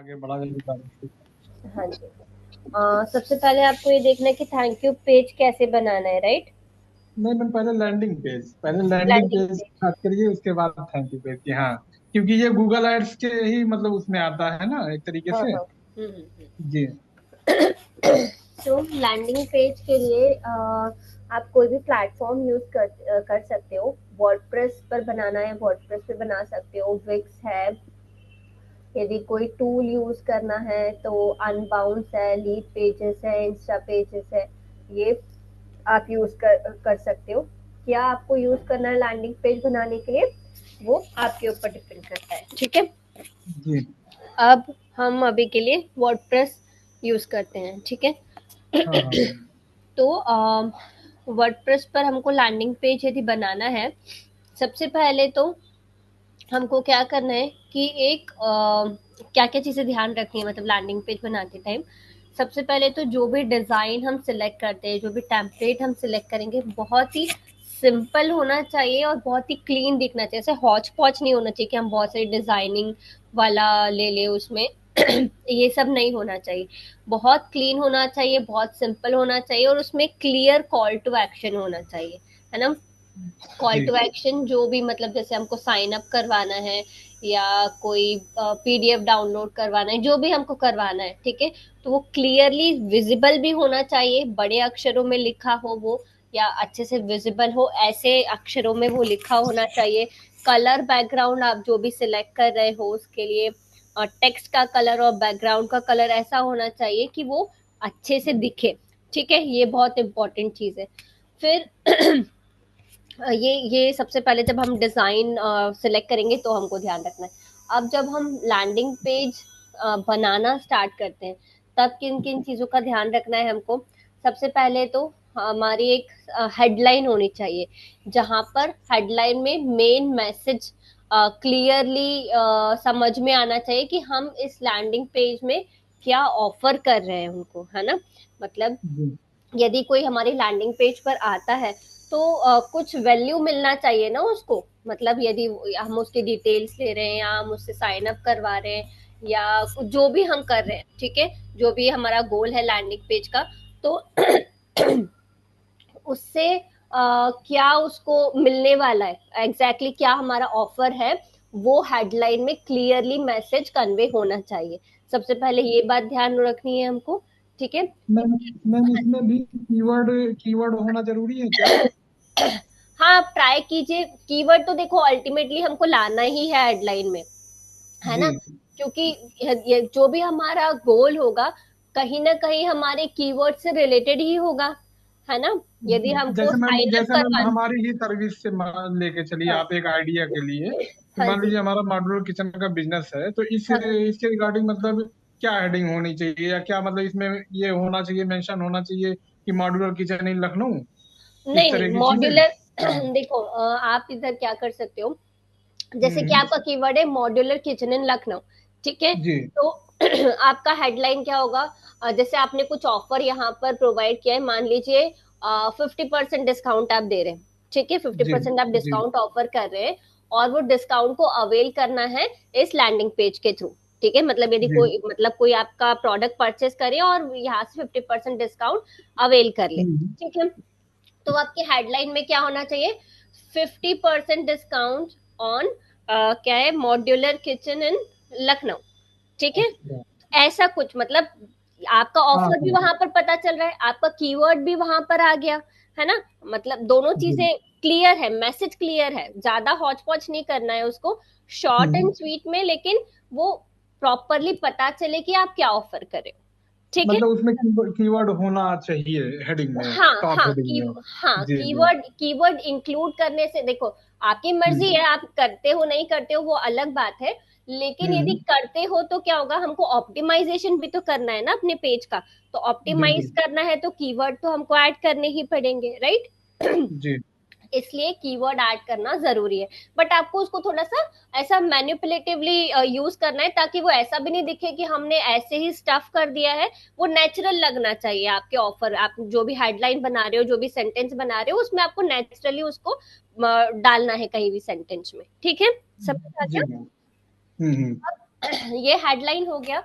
आगे बढ़ा जाएगी। हाँ जी। सबसे पहले आपको ये देखना है कि थैंक यू पेज कैसे बनाना है, राइट? नहीं मैम, पहले landing landing page page. Start करिए, उसके बाद थैंक यू पेज की। हाँ, क्योंकि ये गूगल एड्स के ही मतलब उसमें आता है ना एक तरीके हाँ से। हाँ। हम्म। जी। तो लैंडिंग पेज के लिए आप कोई भी प्लेटफॉर्म यूज कर सकते हो। वर्डप्रेस पर बनाना है, वर्डप्रेस पे बना सकते हो। विक्स है। यदि कोई टूल यूज करना है तो अनबाउंस है, लीड पेजेस है, इंस्टा पेजेस है, ये आप यूज कर सकते हो। क्या आपको यूज करना है लैंडिंग पेज बनाने के लिए, वो आपके ऊपर डिपेंड करता है, ठीक है। जी। अब हम अभी के लिए वर्डप्रेस यूज करते हैं, ठीक है। हाँ हाँ। तो वर्डप्रेस पर हमको लैंडिंग पेज यदि बनाना है, सबसे पहले तो हमको क्या करना है कि एक क्या क्या चीजें ध्यान रखनी है मतलब लैंडिंग पेज बनाते टाइम। सबसे पहले तो जो भी डिजाइन हम सिलेक्ट करते हैं, जो भी टेम्पलेट हम सिलेक्ट करेंगे, बहुत ही सिंपल होना चाहिए और बहुत ही क्लीन दिखना चाहिए। ऐसे हौच पौच नहीं होना चाहिए कि हम बहुत सारी डिजाइनिंग वाला ले ले उसमें। ये सब नहीं होना चाहिए। बहुत क्लीन होना चाहिए, बहुत सिंपल होना चाहिए, और उसमें क्लियर कॉल टू एक्शन होना चाहिए, है ना। Call ji. टू एक्शन जो भी मतलब जैसे हमको साइन अप करवाना है या कोई पीडीएफ डाउनलोड करवाना है, जो भी हमको करवाना है, ठीक है। तो वो क्लियरली विजिबल भी होना चाहिए, बड़े अक्षरों में लिखा हो वो, या अच्छे से विजिबल हो ऐसे अक्षरों में वो लिखा होना चाहिए। कलर बैकग्राउंड आप जो भी सिलेक्ट कर रहे हो उसके लिए टेक्स्ट का कलर और बैकग्राउंड का कलर ऐसा होना चाहिए कि वो अच्छे से दिखे, ठीक है। ये बहुत इंपॉर्टेंट चीज है। फिर ये सबसे पहले जब हम डिजाइन सिलेक्ट करेंगे तो हमको ध्यान रखना है। अब जब हम लैंडिंग पेज बनाना स्टार्ट करते हैं, तब किन किन चीजों का ध्यान रखना है हमको। सबसे पहले तो हमारी एक हेडलाइन होनी चाहिए, जहां पर हेडलाइन में मेन मैसेज क्लियरली समझ में आना चाहिए कि हम इस लैंडिंग पेज में क्या ऑफर कर रहे हैं उनको, है ना। मतलब जी। यदि कोई हमारी लैंडिंग पेज पर आता है तो कुछ वैल्यू मिलना चाहिए ना उसको। मतलब यदि हम उसकी डिटेल्स ले रहे हैं या हम उससे साइन अप करवा रहे हैं या जो भी हम कर रहे हैं, ठीक है, जो भी हमारा गोल है लैंडिंग पेज का, तो उससे क्या उसको मिलने वाला है, एग्जैक्टली क्या हमारा ऑफर है, वो हेडलाइन में क्लियरली मैसेज कन्वे होना चाहिए। सबसे पहले ये बात ध्यान रखनी है हमको, ठीक है। मैम, मैम इसमें भी कीवर्ड कीवर्ड होना जरूरी है क्या? हाँ, आप ट्राई कीजिए। कीवर्ड तो देखो अल्टीमेटली हमको लाना ही है हेडलाइन में, है जी। ना। क्योंकि ये जो भी हमारा गोल होगा, कहीं ना कहीं हमारे कीवर्ड से रिलेटेड ही होगा, है ना। यदि हमको साइन अप जैसे मैम करवाना। हमारी ही सर्विस से मान लेके चलिए हाँ आप एक आइडिया के लिए कि हाँ मान जी। लीजिए हमारा मॉड्यूलर किचन का बिजनेस है, तो हाँ हाँ। इसके रिगार्डिंग मतलब क्या हेडिंग होनी चाहिए, या क्या मतलब इसमें ये होना चाहिए, मेंशन होना चाहिए कि मॉड्यूलर किचन इन लखनऊ, इस नहीं तरह नहीं, की चीजें। मॉड्यूलर हाँ। देखो आप इधर क्या कर सकते हो, जैसे कि हम्म। आपका कीवर्ड है मॉड्यूलर किचन इन लखनऊ, ठीक है। जी। तो आपका हेडलाइन क्या होगा, जैसे आपने कुछ ऑफर यहाँ पर प्रोवाइड किया है, मान लीजिए 50% डिस्काउंट आप दे रहे हैं, ठीक है, फिफ्टी जी। परसेंट आप जी। डिस्काउंट ऑफर कर रहे हैं, और वो डिस्काउंट को अवेल करना है इस लैंडिंग पेज के थ्रू, ठीक है। मतलब यदि जी। कोई आपका प्रोडक्ट परचेस करे और यहाँ से 50% डिस्काउंट अवेल कर ले, हम्म। ठीक है। तो आपकी हेडलाइन में क्या होना चाहिए, 50% डिस्काउंट ऑन क्या है, मॉड्यूलर किचन इन लखनऊ, ठीक है। अच्छा। ऐसा कुछ मतलब आपका हाँ ऑफर भी हाँ। वहां पर पता चल रहा है, आपका कीवर्ड भी वहां पर आ गया, है ना। मतलब दोनों जी। चीजें क्लियर है, मैसेज क्लियर है, ज्यादा हौच पौच नहीं करना है उसको, शॉर्ट हम्म। एंड स्वीट में, लेकिन वो प्रॉपरली पता चले कि आप क्या ऑफर करें, ठीक है। मतलब उसमें कीवर्ड होना चाहिए हेडिंग में, हाँ टॉप हाँ हेडिंग में। हाँ, जी जी। कीवर्ड कीवर्ड इंक्लूड करने से देखो, आपकी मर्जी हम्म। है, आप करते हो नहीं करते हो वो अलग बात है, लेकिन यदि हम्म। करते हो तो क्या होगा, हमको ऑप्टिमाइजेशन भी तो करना है ना अपने पेज का। तो ऑप्टिमाइज बिल्कुल। करना है तो कीवर्ड तो हमको ऐड करने ही पड़ेंगे, राइट। जी। इसलिए कीवर्ड ऐड करना जरूरी है। बट आपको उसको थोड़ा सा ऐसा मैनिपुलेटिवली यूज करना है, ताकि वो ऐसा भी नहीं दिखे कि हमने ऐसे ही स्टफ कर दिया है। वो नेचुरल लगना चाहिए आपके ऑफर, आप जो भी हेडलाइन बना रहे हो, जो भी सेंटेंस बना रहे हो, उसमें आपको नेचुरली उसको डालना है कहीं भी सेंटेंस में, ठीक है। समझ आ जी गया। मैम। हम्म। ये हेडलाइन हो गया।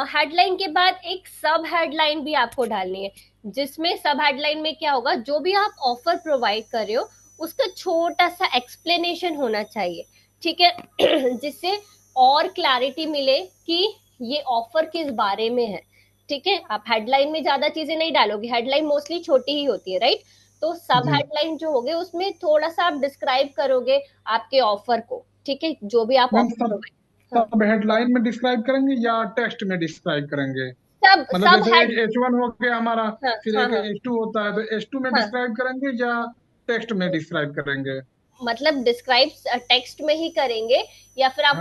हेडलाइन के बाद एक सब हेडलाइन भी आपको डालनी है, जिसमें सब हेडलाइन में क्या होगा, जो भी आप ऑफर प्रोवाइड कर रहे हो उसका छोटा सा एक्सप्लेनेशन होना चाहिए, ठीक है। जिससे और क्लैरिटी मिले कि ये ऑफर किस बारे में है, ठीक है। आप हेडलाइन में ज्यादा चीजें नहीं डालोगे, हेडलाइन मोस्टली छोटी ही होती है, राइट। तो सब जी हेडलाइन जो होगे उसमें थोड़ा सा आप डिस्क्राइब करोगे आपके ऑफर को, ठीक है, जो भी आप मैम, ऑफर सब प्रोवाइड। हाँ, सब हेडलाइन में डिस्क्राइब करेंगे या टेक्स्ट में डिस्क्राइब करेंगे? सब मतलब सब जैसे हेड। एक H1 हो गया हमारा, हाँ फिर हाँ एक हाँ H2 होता है, तो H2 में हाँ, डिस्क्राइब करेंगे या टेक्स्ट में डिस्क्राइब करेंगे? मतलब डिस्क्राइब टेक्स्ट में ही करेंगे, या फिर हाँ।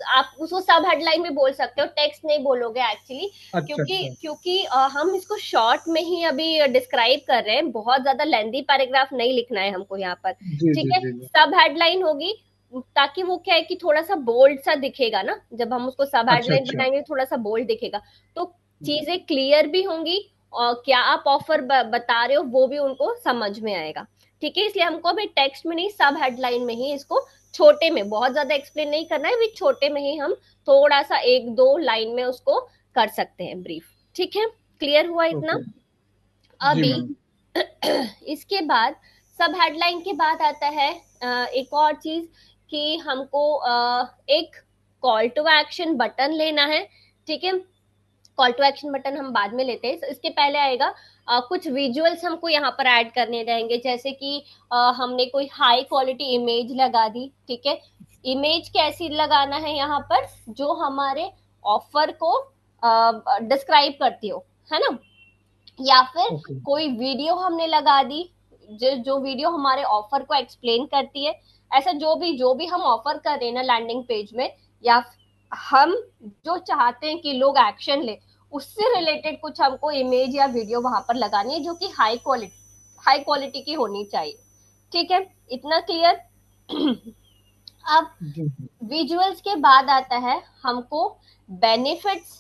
आप उसको सब हेडलाइन में बोल सकते हो, टेक्स्ट नहीं बोलोगे एक्चुअली। अच्छा क्योंकि अच्छा। क्योंकि हम इसको शॉर्ट में ही अभी डिस्क्राइब कर रहे हैं, बहुत ज्यादा लेंदी पैराग्राफ नहीं लिखना है हमको यहाँ पर, जी ठीक जी है। जी जी। सब हेडलाइन होगी, ताकि वो क्या है कि थोड़ा सा बोल्ड सा दिखेगा ना, जब हम उसको सब अच्छा हेडलाइन अच्छा। बनाएंगे थोड़ा सा बोल्ड दिखेगा, तो चीजें क्लियर भी होंगी, और क्या आप ऑफर बता रहे हो वो भी उनको समझ में आएगा, ठीक है। इसलिए हमको अभी टेक्स्ट में नहीं, सब हेडलाइन में ही इसको छोटे में, बहुत ज्यादा एक्सप्लेन नहीं करना है, भी छोटे में ही हम थोड़ा सा एक दो लाइन में उसको कर सकते हैं ब्रीफ, ठीक है। क्लियर हुआ इतना? ओके। जी अभी मैम। इसके बाद सब हेडलाइन के बाद आता है एक और चीज, कि हमको एक कॉल टू एक्शन बटन लेना है, ठीक है। कॉल टू एक्शन बटन हम बाद में लेते हैं, इसके पहले आएगा कुछ विजुअल्स हमको यहाँ पर ऐड करने रहेंगे, जैसे कि हमने कोई हाई क्वालिटी इमेज लगा दी, ठीक है। इमेज कैसी लगाना है यहाँ पर, जो हमारे ऑफर को डिस्क्राइब करती हो, है ना। या फिर ओके। कोई वीडियो हमने लगा दी, जो वीडियो हमारे ऑफर को एक्सप्लेन करती है। ऐसा जो भी हम ऑफर कर रहे हैं ना लैंडिंग पेज में, या हम जो चाहते हैं कि लोग एक्शन ले, उससे रिलेटेड कुछ हमको इमेज या वीडियो वहां पर लगानी है, जो कि हाई क्वालिटी की होनी चाहिए, ठीक है। इतना क्लियर? अब जी जी। विजुअल्स के बाद आता है हमको बेनिफिट्स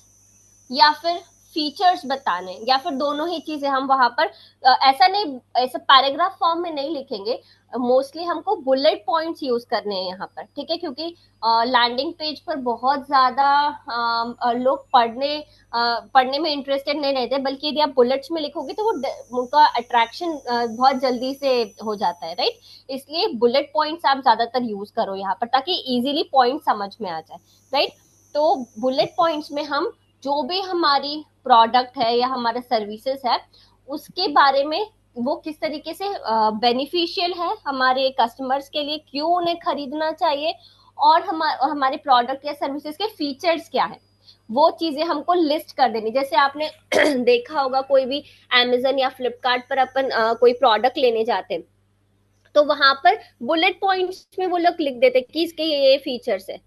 या फिर फीचर्स बताने, या फिर दोनों ही चीजें हम वहां पर ऐसा नहीं, ऐसा पैराग्राफ फॉर्म में नहीं लिखेंगे, मोस्टली हमको बुलेट पॉइंट्स यूज करने हैं यहाँ पर, ठीक है। क्योंकि लैंडिंग पेज पर बहुत ज्यादा लोग पढ़ने में इंटरेस्टेड नहीं रहते, बल्कि यदि आप बुलेट्स में लिखोगे तो वो उनका अट्रैक्शन बहुत जल्दी से हो जाता है, राइट। इसलिए बुलेट पॉइंट्स आप ज्यादातर यूज करो यहाँ पर, ताकि इजीली पॉइंट समझ में आ जाए, राइट। तो बुलेट पॉइंट्स में हम जो भी हमारी प्रोडक्ट है या हमारा सर्विसेज है उसके बारे में, वो किस तरीके से बेनिफिशियल है हमारे कस्टमर्स के लिए, क्यों उन्हें खरीदना चाहिए, और हमारे प्रोडक्ट या सर्विसेज के फीचर्स क्या है, वो चीजें हमको लिस्ट कर देनी। जैसे आपने देखा होगा कोई भी Amazon या फ्लिपकार्ट पर अपन कोई प्रोडक्ट लेने जाते हैं, तो वहां पर बुलेट पॉइंट्स में वो लोग लिख देते कि इसके ये फीचर्स है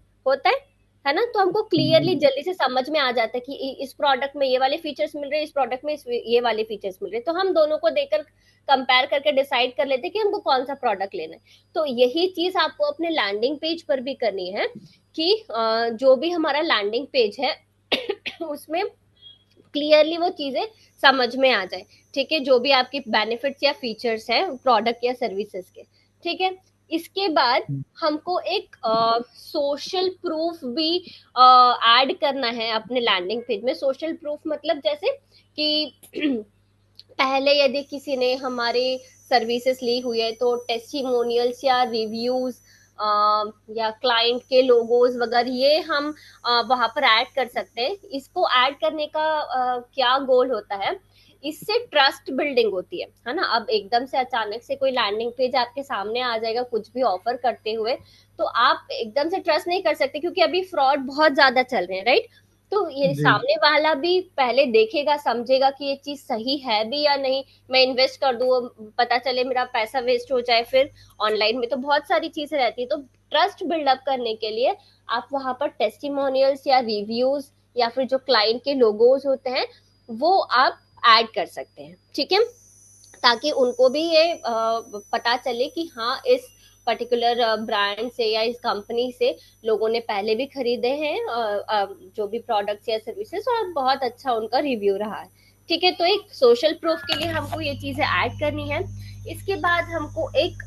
ना। तो हमको क्लियरली जी जल्दी से समझ में आ जाता है कि इस प्रोडक्ट में ये वाले फीचर्स मिल रहे हैं, इस प्रोडक्ट में ये वाले फीचर्स मिल रहे हैं, तो हम दोनों को देखकर कंपेयर करके डिसाइड कर लेते हैं कि हमको कौन सा प्रोडक्ट लेना है। तो यही चीज आपको अपने लैंडिंग पेज पर भी करनी है, कि जो भी हमारा लैंडिंग पेज है उसमें क्लियरली वो चीजें समझ में आ जाए, ठीक है, जो भी आपकी बेनिफिट्स या फीचर्स है प्रोडक्ट या सर्विसेज के, ठीक है। इसके बाद हमको एक सोशल प्रूफ भी ऐड करना है अपने लैंडिंग पेज में। सोशल प्रूफ मतलब जैसे कि पहले यदि किसी ने हमारे सर्विसेज ली हुई है तो टेस्टिमोनियल्स या रिव्यूज या क्लाइंट के लोगोज वगैरह ये हम वहां पर ऐड कर सकते हैं। इसको ऐड करने का क्या गोल होता है, इससे ट्रस्ट बिल्डिंग होती है ना। अब एकदम से अचानक से कोई लैंडिंग पेज आपके सामने आ जाएगा कुछ भी ऑफर करते हुए, तो आप एकदम से ट्रस्ट नहीं कर सकते, क्योंकि अभी फ्रॉड बहुत ज्यादा चल रहे हैं, राइट। तो ये जी। सामने वाला भी पहले देखेगा समझेगा कि ये चीज सही है भी या नहीं, मैं इन्वेस्ट कर दूं पता चले मेरा पैसा वेस्ट हो जाए। फिर ऑनलाइन में तो बहुत सारी चीजें रहती है, तो ट्रस्ट बिल्डअप करने के लिए आप वहां पर टेस्टिमोनियल्स या रिव्यूज या फिर जो क्लाइंट के लोगोज होते हैं वो आप ऐड कर सकते हैं, ठीक है। ताकि उनको भी ये पता चले कि हाँ इस पर्टिकुलर ब्रांड से या इस कंपनी से लोगों ने पहले भी खरीदे हैं जो भी प्रोडक्ट्स या सर्विसेज, और बहुत अच्छा उनका रिव्यू रहा है, ठीक है। तो एक सोशल प्रूफ के लिए हमको ये चीजें ऐड करनी है। इसके बाद हमको एक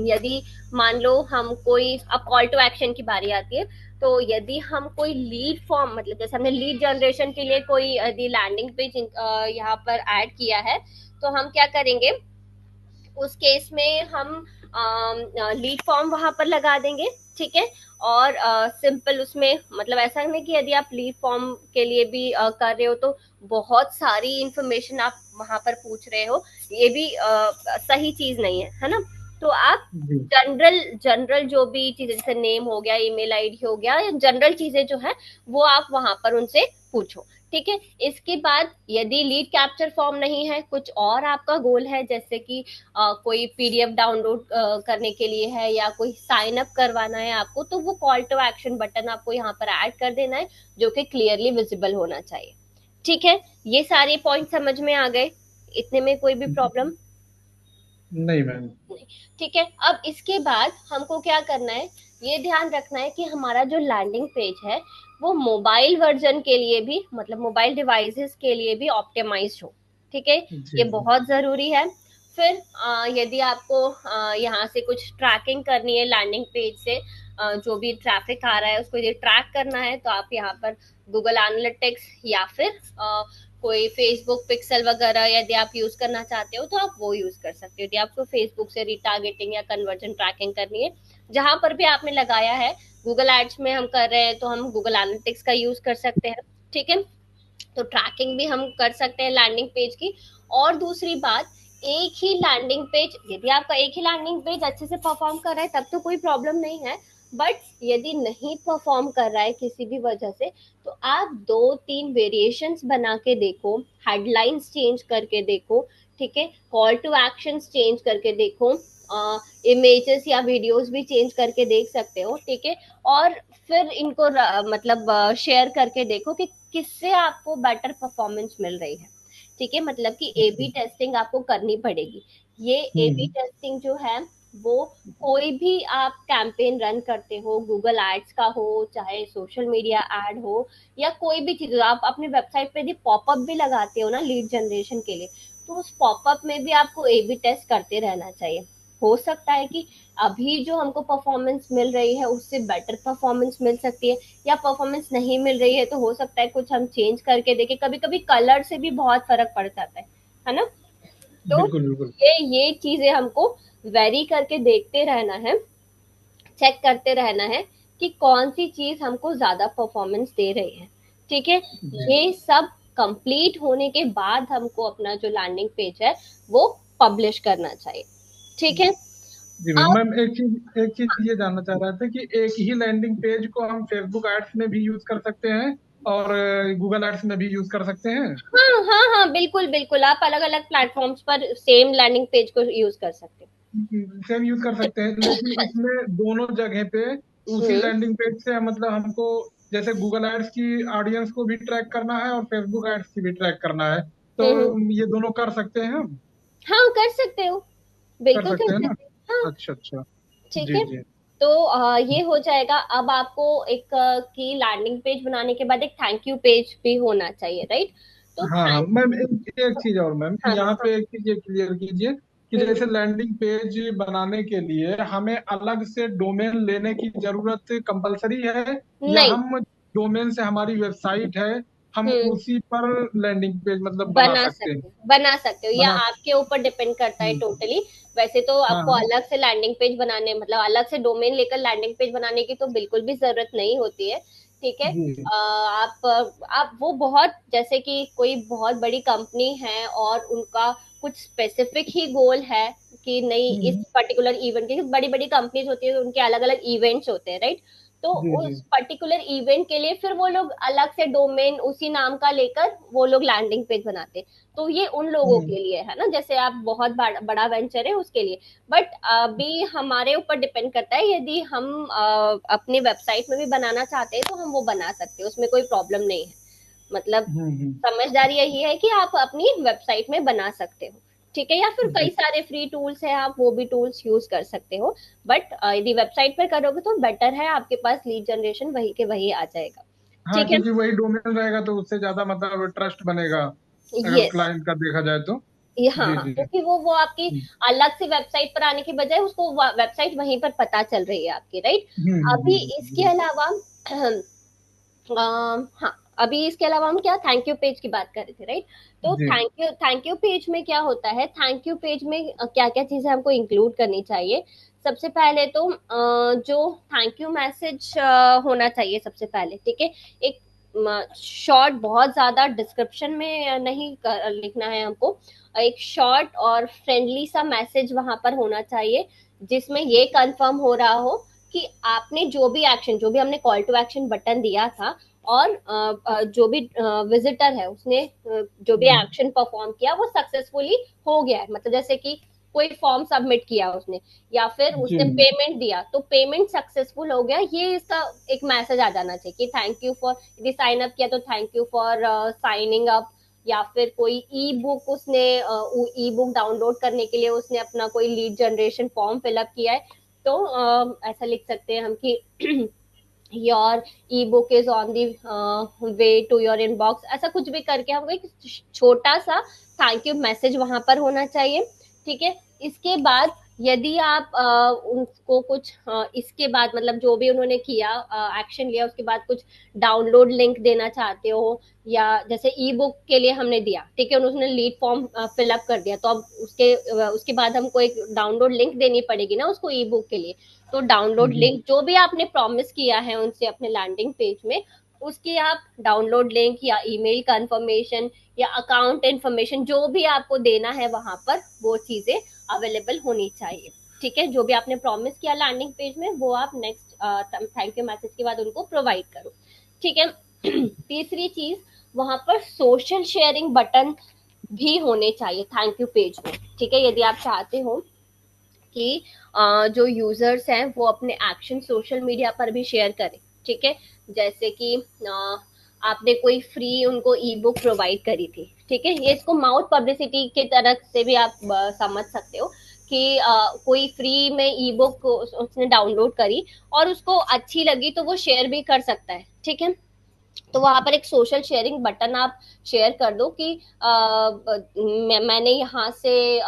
यदि मान लो हम कोई, अब कॉल टू एक्शन की बारी आती है, तो यदि हम कोई लीड फॉर्म, मतलब जैसे हमने लीड जनरेशन के लिए कोई यदि लैंडिंग पेज यहाँ पर ऐड किया है, तो हम क्या करेंगे, उस केस में हम लीड फॉर्म वहां पर लगा देंगे, ठीक है। और सिंपल उसमें, मतलब ऐसा नहीं कि यदि आप लीड फॉर्म के लिए भी कर रहे हो तो बहुत सारी इंफॉर्मेशन आप वहां पर पूछ रहे हो, ये भी सही चीज नहीं है ना। तो आप जी। जनरल जनरल जो भी चीजें, जैसे नेम हो गया, ईमेल आईडी हो गया, या जनरल चीजें जो है वो आप वहां पर उनसे पूछो, ठीक है। इसके बाद यदि लीड कैप्चर फॉर्म नहीं है, कुछ और आपका गोल है, जैसे कि कोई पीडीएफ डाउनलोड करने के लिए है, या कोई साइन अप करवाना है आपको, तो वो कॉल टू एक्शन बटन आपको यहाँ पर ऐड कर देना है, जो कि क्लियरली विजिबल होना चाहिए, ठीक है। ये सारे पॉइंट समझ में आ गए? इतने में कोई भी प्रॉब्लम? नहीं मैम। नहीं, ठीक है। अब इसके बाद हमको क्या करना है, ये ध्यान रखना है कि हमारा जो लैंडिंग पेज है वो मोबाइल वर्जन के लिए भी, मतलब मोबाइल डिवाइसेस के लिए भी ऑप्टिमाइज हो, ठीक है। जी ये जी। बहुत जरूरी है। फिर यदि आपको यहाँ से कुछ ट्रैकिंग करनी है लैंडिंग पेज से, जो भी ट्रैफिक आ रहा है उसको यदि ट्रैक करना है, तो आप यहाँ पर गूगल एनालिटिक्स या फिर कोई फेसबुक पिक्सल वगैरह यदि आप यूज करना चाहते हो तो आप वो यूज कर सकते हो, यदि आपको फेसबुक से रिटारगेटिंग या कन्वर्जन ट्रैकिंग करनी है। जहां पर भी आपने लगाया है, गूगल एड्स में हम कर रहे हैं तो हम गूगल एनालिटिक्स का यूज कर सकते हैं, ठीक है। तो ट्रैकिंग भी हम कर सकते हैं लैंडिंग पेज की। और दूसरी बात, एक ही लैंडिंग पेज, यदि आपका एक ही लैंडिंग पेज अच्छे से परफॉर्म कर रहा है तब तो कोई प्रॉब्लम नहीं है, बट यदि नहीं परफॉर्म कर रहा है किसी भी वजह से, तो आप दो तीन वेरिएशंस बना के देखो, हेडलाइंस चेंज करके देखो, ठीक है, कॉल टू एक्शंस चेंज करके देखो, इमेजेस या वीडियोस भी चेंज करके देख सकते हो, ठीक है। और फिर इनको मतलब शेयर करके देखो कि किससे आपको बेटर परफॉर्मेंस मिल रही है, ठीक है। मतलब कि ए बी टेस्टिंग आपको करनी पड़ेगी। ये ए बी हम्म। टेस्टिंग जो है वो, कोई भी आप कैंपेन रन करते हो, गूगल एड्स का हो, चाहे सोशल मीडिया एड हो, या कोई भी चीज, आप अपने वेबसाइट पे यदि पॉपअप भी लगाते हो ना लीड जनरेशन के लिए, तो उस पॉपअप में भी आपको ए बी टेस्ट करते रहना चाहिए। हो सकता है कि अभी जो हमको परफॉर्मेंस मिल रही है उससे बेटर परफॉर्मेंस मिल सकती है, या परफॉर्मेंस नहीं मिल रही है तो हो सकता है कुछ हम चेंज करके देखें। कभी कभी कलर से भी बहुत फर्क पड़ जाता है ना। तो बिल्कुल बिल्कुल। ये चीजें हमको वेरी करके देखते रहना है, चेक करते रहना है कि कौन सी चीज हमको ज्यादा परफॉर्मेंस दे रही है, ठीक है। जी ये सब कंप्लीट होने के बाद हमको अपना जो लैंडिंग पेज है वो पब्लिश करना चाहिए, ठीक है। जी मैम। अब मैम एक चीज ये जानना चाह रहा था कि एक ही लैंडिंग पेज को हम फेसबुक एड्स में भी यूज कर सकते हैं और गूगल एड्स में भी यूज कर सकते हैं। हाँ हाँ हाँ, बिल्कुल बिल्कुल, आप अलग अलग प्लेटफॉर्म्स पर सेम लैंडिंग पेज को यूज कर सकते सेम यूज कर सकते हैं, लेकिन उसमें दोनों जगह पे हो। उसी लैंडिंग पेज से मतलब हमको जैसे गूगल एड्स की ऑडियंस को भी ट्रैक करना है और फेसबुक एड्स की भी ट्रैक करना है, तो हम्म। ये दोनों कर सकते हैं हम। हाँ, कर सकते हो, कर बिल्कुल कर सकते हैं ना। सकते हो, हाँ, अच्छा अच्छा। ठीक जी है। जी। तो ये हो जाएगा। अब आपको एक की लैंडिंग पेज बनाने के बाद एक थैंक यू पेज भी होना चाहिए, राइट? तो हाँ हाँ थैंक मैम, एक चीज और मैम, हाँ यहाँ हाँ। पे एक चीज ये क्लियर कीजिए कि हम्म, जैसे लैंडिंग पेज बनाने के लिए हमें अलग से डोमेन लेने की जरूरत कंपलसरी है, या नहीं। हम डोमेन से हमारी वेबसाइट है, हम हम्म, उसी पर लैंडिंग पेज मतलब बना बना सकते हैं? सकते हो, बना सकते हो, या बना। आपके ऊपर डिपेंड करता है हम्म, टोटली। वैसे तो हाँ आपको हाँ। अलग से लैंडिंग पेज बनाने, मतलब अलग से डोमेन लेकर लैंडिंग पेज बनाने की तो बिल्कुल भी जरूरत नहीं होती है, ठीक है। जी। आप वो बहुत, जैसे कि कोई बहुत बड़ी कंपनी है और उनका कुछ स्पेसिफिक ही गोल है कि नहीं, इस हम्म, पर्टिकुलर इवेंट के, बड़ी बड़ी कंपनीज होती है तो उनके अलग अलग इवेंट्स होते हैं, राइट? तो जी जी। उस पर्टिकुलर इवेंट के लिए फिर वो लोग अलग से डोमेन उसी नाम का लेकर वो लोग लैंडिंग पेज बनाते हैं। तो ये उन लोगों हम्म के लिए है ना, जैसे आप बहुत बड़ा वेंचर है उसके लिए। बट अभी हमारे ऊपर डिपेंड करता है, यदि हम अपनी वेबसाइट में भी बनाना चाहते हैं तो हम वो बना सकते हैं, उसमें कोई प्रॉब्लम नहीं है। मतलब हम्म। समझदारी यही है कि आप अपनी वेबसाइट में बना सकते हो, ठीक है। या फिर कई जी। सारे फ्री टूल्स हैं, आप वो भी टूल्स यूज कर सकते हो। बट यदि वेबसाइट पर करोगे तो बेटर है, आपके पास लीड जनरेशन वही के वही आ जाएगा, हाँ, ठीक है। क्योंकि वही डोमेन रहेगा तो उससे ज्यादा मतलब ट्रस्ट बनेगा अगर यस, क्लाइंट का देखा जाए तो। ये हाँ जी हाँ, जी। क्योंकि वो आपकी अलग से वेबसाइट पर आने की बजाय उसको वेबसाइट वहीं पर पता चल रही है आपकी, राइट? अभी इसके जी। अलावा हाँ, अभी इसके अलावा हम क्या थैंक यू पेज की बात कर रहे थे, राइट? तो जी थैंक यू पेज में क्या होता है, थैंक यू पेज में क्या क्या चीजें हमको इंक्लूड करनी चाहिए। सबसे पहले तो जो थैंक यू मैसेज होना चाहिए सबसे पहले, ठीक है। एक शॉर्ट, बहुत ज्यादा डिस्क्रिप्शन में नहीं लिखना है हमको। एक शॉर्ट और फ्रेंडली सा मैसेज वहां पर होना चाहिए, जिसमें ये कंफर्म हो रहा हो कि आपने जो भी एक्शन, जो भी हमने कॉल टू एक्शन बटन दिया था, और जो भी विजिटर है उसने जो भी एक्शन परफॉर्म किया वो सक्सेसफुली हो गया है। मतलब जैसे कि कोई फॉर्म सबमिट किया उसने, या फिर जी उसने पेमेंट दिया तो पेमेंट सक्सेसफुल हो गया, ये इसका एक मैसेज आ जाना चाहिए कि थैंक यू फॉर, यदि साइन अप किया तो thank you for signing up. या फिर कोई ई बुक उसने, ई बुक डाउनलोड करने के लिए उसने अपना कोई लीड जनरेशन फॉर्म फिलअप किया है, तो ऐसा लिख सकते हैं हम कि your e book is on the way to your inbox, ऐसा कुछ भी करके हमको एक छोटा सा थैंक यू मैसेज वहां पर होना चाहिए, ठीक है। इसके बाद यदि आप उनको कुछ इसके बाद मतलब जो भी उन्होंने किया, एक्शन लिया, उसके बाद कुछ डाउनलोड लिंक देना चाहते हो, या जैसे ई बुक के लिए हमने दिया, ठीक है, उन्होंने लीड फॉर्म फिलअप कर दिया, तो अब उसके बाद हमको एक डाउनलोड लिंक देनी पड़ेगी ना उसको ई बुक के लिए। तो डाउनलोड जी लिंक जो भी आपने प्रॉमिस किया है उनसे अपने लैंडिंग पेज में, उसकी आप डाउनलोड लिंक या ईमेल कंफर्मेशन या अकाउंट इंफॉर्मेशन जो भी आपको देना है वहां पर, वो चीजें अवेलेबल होनी चाहिए, ठीक है। जो भी आपने प्रॉमिस किया लैंडिंग पेज में वो आप नेक्स्ट थैंक यू मैसेज के बाद उनको प्रोवाइड करो, ठीक है। तीसरी चीज, वहां पर सोशल शेयरिंग बटन भी होने चाहिए थैंक यू पेज में, ठीक है। यदि आप चाहते हो कि जो यूजर्स हैं वो अपने एक्शन सोशल मीडिया पर भी शेयर करें, ठीक है। जैसे कि आपने कोई फ्री उनको ई बुक प्रोवाइड करी थी, ठीक है, ये इसको माउथ पब्लिसिटी की तरफ से भी आप समझ सकते हो कि कोई फ्री में ई बुक उसने डाउनलोड करी और उसको अच्छी लगी तो वो शेयर भी कर सकता है, ठीक है। तो वहां पर एक सोशल शेयरिंग बटन आप शेयर कर दो कि मैंने यहाँ से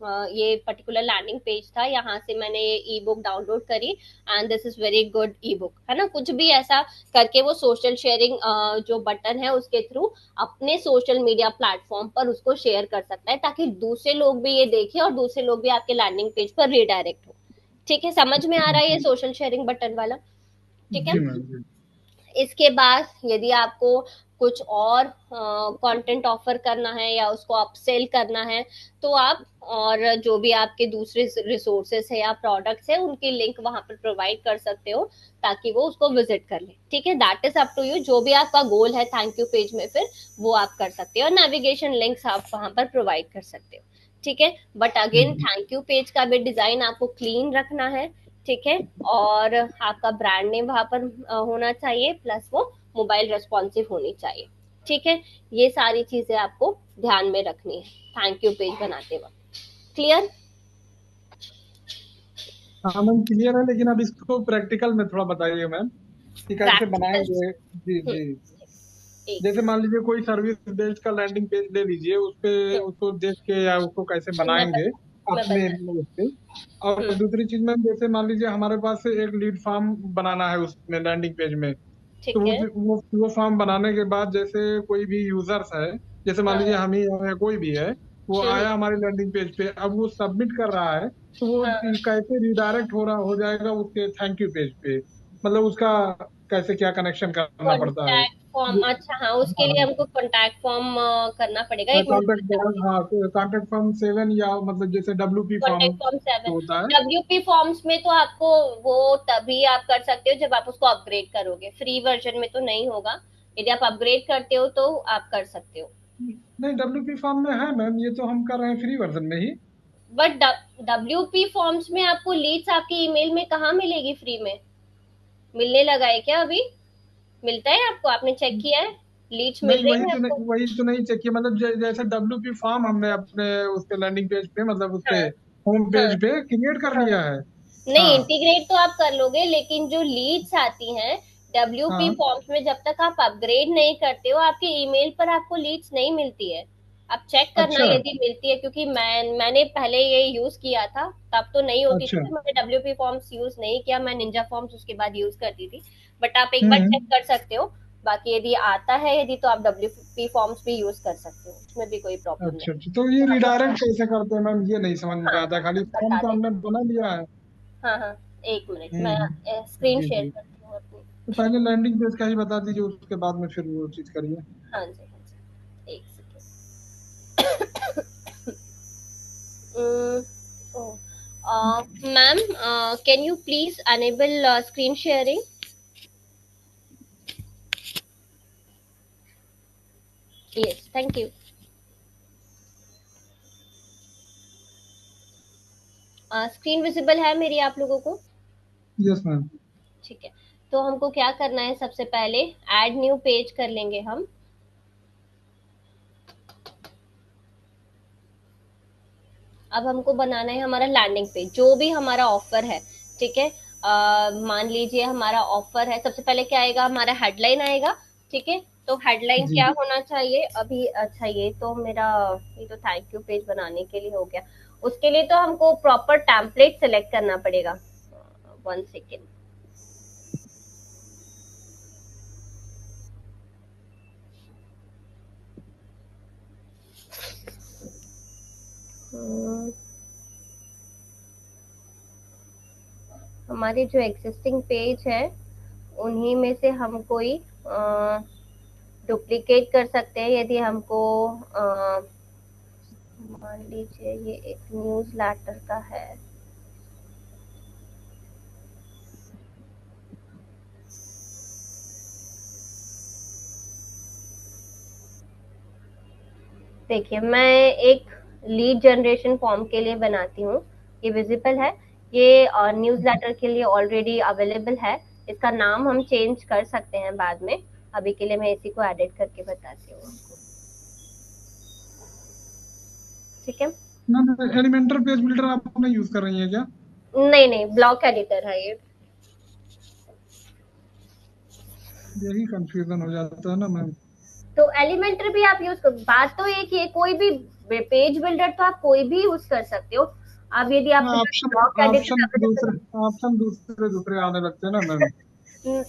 ये पर्टिकुलर लैंडिंग पेज था, यहाँ से मैंने ये ई बुक डाउनलोड करी and this is very good E book, है ना, कुछ भी ऐसा करके वो सोशल शेयरिंग जो बटन है उसके थ्रू अपने सोशल मीडिया प्लेटफॉर्म पर उसको शेयर कर सकता है, ताकि दूसरे लोग भी ये देखें और दूसरे लोग भी आपके लैंडिंग पेज पर रिडायरेक्ट हो, ठीक है। समझ में आ रहा है ये सोशल शेयरिंग बटन वाला, ठीक है। जी मैम जी इसके बाद यदि आपको कुछ और कंटेंट ऑफर करना है या उसको अपसेल करना है, तो आप और जो भी आपके दूसरे रिसोर्सेस है या प्रोडक्ट्स है उनकी लिंक वहां पर प्रोवाइड कर सकते हो, ताकि वो उसको विजिट कर ले, ठीक है। That is up to you, जो भी आपका गोल है थैंक यू पेज में फिर वो आप कर सकते हो, और नेविगेशन लिंक्स आप वहां पर प्रोवाइड कर सकते हो, ठीक है। But again thank you page का भी डिजाइन आपको क्लीन रखना है, ठीक है। और आपका ब्रांड नेम वहां पर होना चाहिए, प्लस वो मोबाइल रेस्पॉन्सिव होनी चाहिए, ठीक है। ये सारी चीजें आपको ध्यान में रखनी है थैंक यू पेज बनाते वक्त। क्लियर? हाँ मैम क्लियर है, लेकिन अब इसको प्रैक्टिकल में थोड़ा बताइए मैम कि कैसे प्रैक्टिकल, बनाएंगे। जी जी। एक जैसे मान लीजिए कोई सर्विस बेस्ड का लैंडिंग पेज ले लीजिए, उस पे हम्म, उसको देख के या उसको कैसे मैं बनाएंगे बता मैं अपने बता उस पे। और हम्म, दूसरी चीज मैम, जैसे मान लीजिए हमारे पास से एक लीड फॉर्म बनाना है उसमें लैंडिंग पेज में। तो ठीक है। वो फॉर्म बनाने के बाद जैसे कोई भी यूजर्स है, जैसे मान हाँ लीजिए हाँ, हम ही हैं या कोई भी है, वो हम्म, आया हमारे लैंडिंग पेज पे, अब वो सबमिट कर रहा है, तो वो हाँ। कैसे रिडायरेक्ट हो जाएगा उसके थैंक यू पेज पे, मतलब उसका कैसे क्या कनेक्शन करना पड़ता है। कॉन्टैक्ट फॉर्म, अच्छा हाँ, उसके लिए हमको कॉन्टैक्ट फॉर्म करना पड़ेगा, एक मिनट कॉन्टेक्ट बताती हाँ कॉन्टेक्ट फॉर्म 7, या मतलब जैसे WP हूँ। फॉर्म कॉन्टैक्ट फॉर्म 7, होता है। डब्ल्यूपी फॉर्म्स में तो आपको वो तभी आप कर सकते हो जब आप उसको अपग्रेड करोगे, फ्री वर्जन में तो नहीं होगा। यदि आप अपग्रेड करते हो तो आप कर सकते हो। नहीं WP फॉर्म में है मैम, ये तो हम कर रहे हैं फ्री वर्जन में ही। बट डब्ल्यूपी फॉर्म्स में आपको लीड्स आपके ईमेल में कहाँ मिलेगी फ्री में? मिलने लगा है क्या अभी? मिलता है आपको? आपने चेक किया है? लीड्स मिल नहीं रही है आपको? वही तो नहीं चाहिए, मतलब जैसे WP फॉर्म हमने अपने उस पे लैंडिंग पेज पे, मतलब उस पे हाँ होम हाँ पेज पे क्रिएट कर हाँ। लिया है। नहीं, हाँ इंटीग्रेट तो आप कर लोगे, लेकिन जो लीड्स आती हैं डब्ल्यूपी हाँ। फॉर्म्स में, जब तक आप अपग्रेड नहीं करते हो आपके ईमेल पर आपको लीड्स नहीं मिलती है। आप चेक करना अच्छा यदि मिलती है, क्योंकि मैंने पहले ये यूज किया था, तब तो नहीं होती थी, अच्छा। तो मैंने WP फॉर्म्स यूज नहीं किया, मैं निंजा फॉर्म्स उसके बाद यूज करती थी। बट आप एक बार चेक हम्म। कर सकते हो। बाकी यदि आता है यदि, तो आप WP फॉर्म्स भी यूज कर सकते हो, उसमें भी कोई प्रॉब्लम अच्छा नहीं। अच्छा, तो ये रिडायरेक्ट कैसे करते हैं मैम, ये नहीं समझ में हाँ आता, हाँ, खाली फॉर्म बता तो हमने देती बना लिया है। हूँ। हाँ हाँ, एक मिनट, मैं स्क्रीन जी शेयर जी। करती हूँ अपनी। तो पहले लैंडिंग पेज का ही बता दीजिए, उसके बाद में फिर वो चीज़ करिए। हाँ जी हाँ जी, एक second. Ma'am, can you please enable screen sharing? Yes, thank you. Screen visible है मेरी आप लोगों को? Yes ma'am. ठीक है। तो हमको क्या करना है, सबसे पहले ऐड न्यू पेज कर लेंगे हम। अब हमको बनाना है हमारा लैंडिंग पेज, जो भी हमारा ऑफर है। ठीक है। मान लीजिए हमारा ऑफर है, सबसे पहले क्या आएगा, हमारा हेडलाइन आएगा। ठीक है। तो हेडलाइन जी। क्या होना चाहिए अभी? अच्छा, ये तो मेरा, ये तो थैंक यू पेज बनाने के लिए हो गया। उसके लिए तो हमको प्रॉपर टेम्पलेट सेलेक्ट करना पड़ेगा। 1 सेकेंड। हमारे जो एग्जिस्टिंग पेज है, उन्हीं में से हम कोई डुप्लीकेट कर सकते हैं, यदि हमको मान लीजिए ये एक न्यूज़ लेटर का है। देखिए, मैं एक लीड जनरेशन फॉर्म के लिए बनाती हूँ। ये विजिबल है। ये न्यूज़ लेटर के लिए ऑलरेडी अवेलेबल है। इसका नाम हम चेंज कर सकते हैं बाद में। अभी के लिए मैं इसी को एडिट करके बताती हूँ आपको। ठीक है। मैम एलिमेंटर पेज बिल्डर आप अपना यूज कर रही हैं क्या? नहीं नहीं, ब्लॉक एडिटर है ये। यही कंफ्यूजन हो जाता है ना मैम। तो एलिमेंटर भी आप यूज कर, बात तो एक ही है, कोई भी पेज बिल्डर तो आप कोई भी यूज कर सकते हो। अब यदि आपके पास option block option editor available, दूसरे ऑप्शन दूसरे दूसरे आने लगते हैं ना मैम।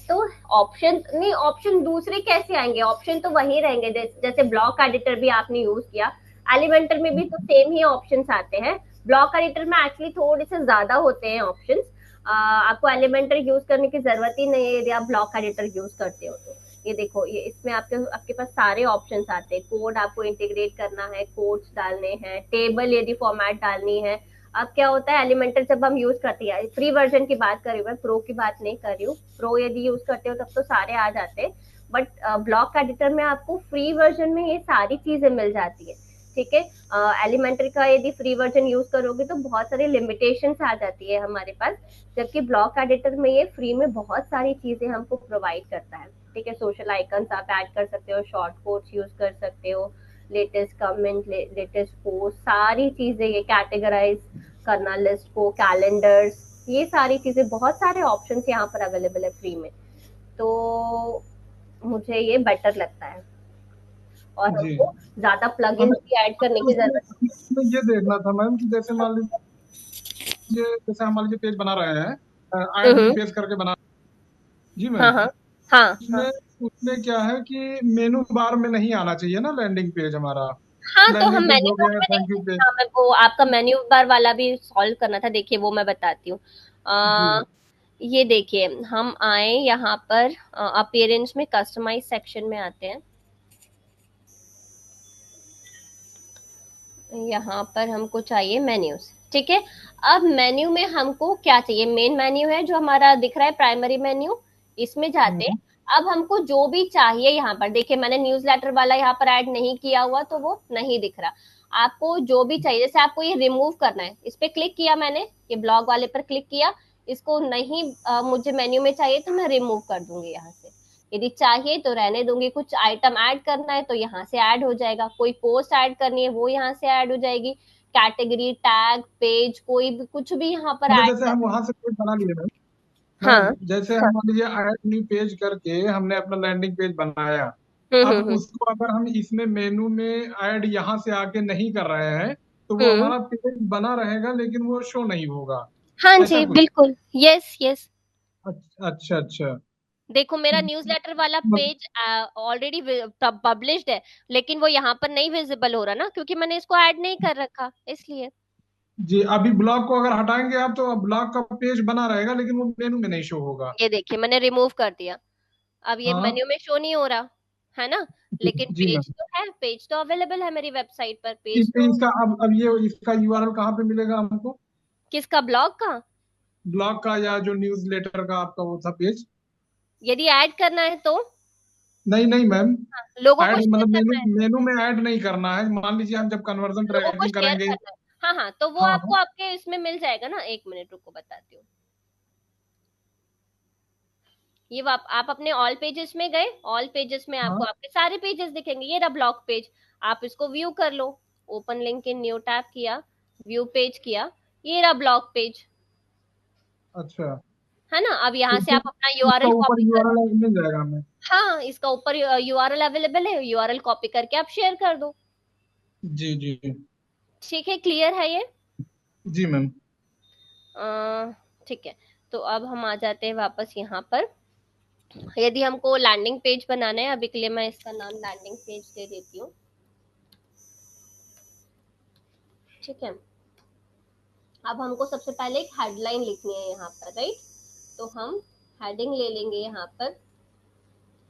तो ऑप्शन नहीं, ऑप्शन दूसरे कैसे आएंगे? ऑप्शन तो वही रहेंगे, जैसे ब्लॉक एडिटर भी आपने यूज किया, एलिमेंटर में भी तो सेम ही ऑप्शंस आते हैं। ब्लॉक एडिटर में एक्चुअली थोड़े से ज्यादा होते हैं ऑप्शंस। आपको एलिमेंटर यूज करने की जरूरत ही नहीं है यदि आप ब्लॉक एडिटर यूज करते हो तो। ये देखो, ये इसमें आपके आपके पास सारे ऑप्शंस आते हैं। कोड आपको इंटीग्रेट करना है, कोड्स डालने हैं, टेबल यदि फॉर्मेट डालनी है। अब क्या होता है, एलिमेंटर जब हम यूज करते हैं, फ्री वर्जन की बात कर रही हूँ मैं, प्रो की बात नहीं कर रही हूँ। प्रो यदि यूज करते हो तब तो सारे आ जाते हैं। बट ब्लॉक एडिटर में आपको फ्री वर्जन में ये सारी चीजें मिल जाती है। ठीक है। एलिमेंट्री का यदि फ्री वर्जन यूज करोगे तो बहुत सारी लिमिटेशंस आ जाती है हमारे पास। जबकि ब्लॉक एडिटर में ये फ्री में बहुत सारी चीजें हमको प्रोवाइड करता है। ठीक है। सोशल आइकन्स आप ऐड कर सकते हो, शॉर्ट कोड्स यूज कर सकते हो, लेटेस्ट कमेंट, लेटेस्ट पोस्ट, सारी चीजें ये कैटेगराइज करना, लिस्ट को, कैलेंडर्स, ये सारी चीजें, बहुत सारे ऑप्शंस यहाँ पर अवेलेबल है फ्री में। तो मुझे ये बेटर लगता है, और जी। हमको ज्यादा हमें प्लगइन्स भी ऐड करने की उसमें जरूरत उसमें ये देखना था मैम कि जैसे हम मान लीजिए पेज बना रहे हैं, नहीं। ऐड न्यू पेज करके बना। जी हाँ मैम। हाँ हाँ हाँ। उसमें उसमें क्या है कि मेनू बार में नहीं आना चाहिए ना लैंडिंग पेज हमारा। हाँ, तो हम लैंडिंग पेज मेन्यू हो बार गया, में थैंक यू नहीं, पेज। हाँ, मैं वो आपका मेन्यू बार वाला भी सॉल्व करना था। देखिए, वो मैं बताती हूँ। जी। अ, ये देखिए, हम आए यहाँ पर अपीयरेंस में, कस्टमाइज सेक्शन में आते हैं। यहाँ पर हमको चाहिए मेन्यूज। ठीक है। अब मेन्यू में हमको क्या चाहिए, मेन मेन्यू है जो हमारा दिख रहा है, प्राइमरी मेन्यू। इसमें जाते हैं। हम्म। अब हमको जो भी चाहिए, यहाँ पर देखिए, मैंने न्यूज लेटर वाला यहाँ पर ऐड नहीं किया हुआ, तो वो नहीं दिख रहा। आपको जो भी चाहिए, जैसे आपको ये रिमूव करना है, इस पे क्लिक किया मैंने, ये ब्लॉग वाले पर क्लिक किया। इसको नहीं मुझे मेन्यू में चाहिए तो मैं रिमूव कर दूंगी यहाँ से। यदि चाहिए तो रहने दूंगी। कुछ आइटम ऐड करना है तो यहाँ से ऐड हो जाएगा, कोई पोस्ट ऐड करनी है वो यहाँ से ऐड हो जाएगी। कैटेगरी, टैग, पेज, कोई भी कुछ भी यहाँ पर मतलब ऐड जैसे कर। हम वहां से पेज बना लिए मैम। हाँ मैम जैसे हम मान लीजिए ऐड न्यू पेज करके हमने अपना लैंडिंग पेज बनाया, अब हम्म। उसको अगर हम इसमें मेनू में ऐड यहाँ से आके नहीं कर रहे हैं तो वो हम्म। हमारा पेज बना रहेगा लेकिन वो शो नहीं होगा। हाँ ऐसा जी, कुछ। बिल्कुल, यस यस। अच्छा अच्छा। देखो मेरा न्यूज़लेटर वाला पेज ऑलरेडी पब्लिश्ड है, लेकिन वो यहाँ पर नहीं विजिबल हो रहा ना, क्योंकि मैंने इसको ऐड नहीं कर रखा इसलिए। जी, अभी ब्लॉग को अगर हटाएंगे आप तो ब्लॉग का पेज बना रहेगा लेकिन वो मेनू में नहीं शो होगा। ये देखिए मैंने रिमूव कर दिया, अब ये हाँ। मेन्यू में शो नहीं हो रहा है ना। लेकिन जी पेज मैम। तो है, पेज तो अवेलेबल है मेरी वेबसाइट पर, पेज तो। इसका अब ये इसका यूआरएल कहाँ पे मिलेगा हमको? किसका, ब्लॉग का? ब्लॉग का या जो न्यूज लेटर का आपका वो था पेज? यदि ऐड करना है तो नहीं नहीं मैम। लोगों को ऐड शेयर मतलब मेनू करना है, मेनू में ऐड नहीं करना है। मान लीजिए हम जब कन्वर्जन लोगों को ट्रैकिंग शेयर करेंगे। करना है। हाँ हाँ, तो वो हाँ आपको हाँ। आपके इसमें मिल जाएगा ना, एक मिनट रुको बताती हूँ। ये आप अपने ऑल पेजेस में गए, ऑल पेजेस में आपको हाँ। आपके सारे पेजेस दिखेंगे, ये रहा ब्लॉग पेज। आप इसको व्यू कर लो, open link in new tab किया, व्यू पेज किया, ये रहा ब्लॉग पेज, अच्छा। है ना। अब यहाँ तो से आप अपना इसका यूआरएल ऊपर कॉपी कर। यूआरएल मिल जाएगा हमें? हाँ, इसका ऊपर यूआरएल अवेलेबल है, यूआरएल कॉपी करके आप शेयर कर दो। जी जी। ठीक है, क्लियर है ये? जी मैम। ठीक है। तो अब हम आ जाते हैं वापस यहाँ पर। यदि हमको लैंडिंग पेज बनाना है, अभी के लिए मैं इसका नाम लैंडिंग पेज दे देती हूँ। ठीक है। अब हमको सबसे पहले एक हेडलाइन लिखनी है यहाँ पर, राइट। तो हम हेडिंग ले लेंगे यहाँ पर,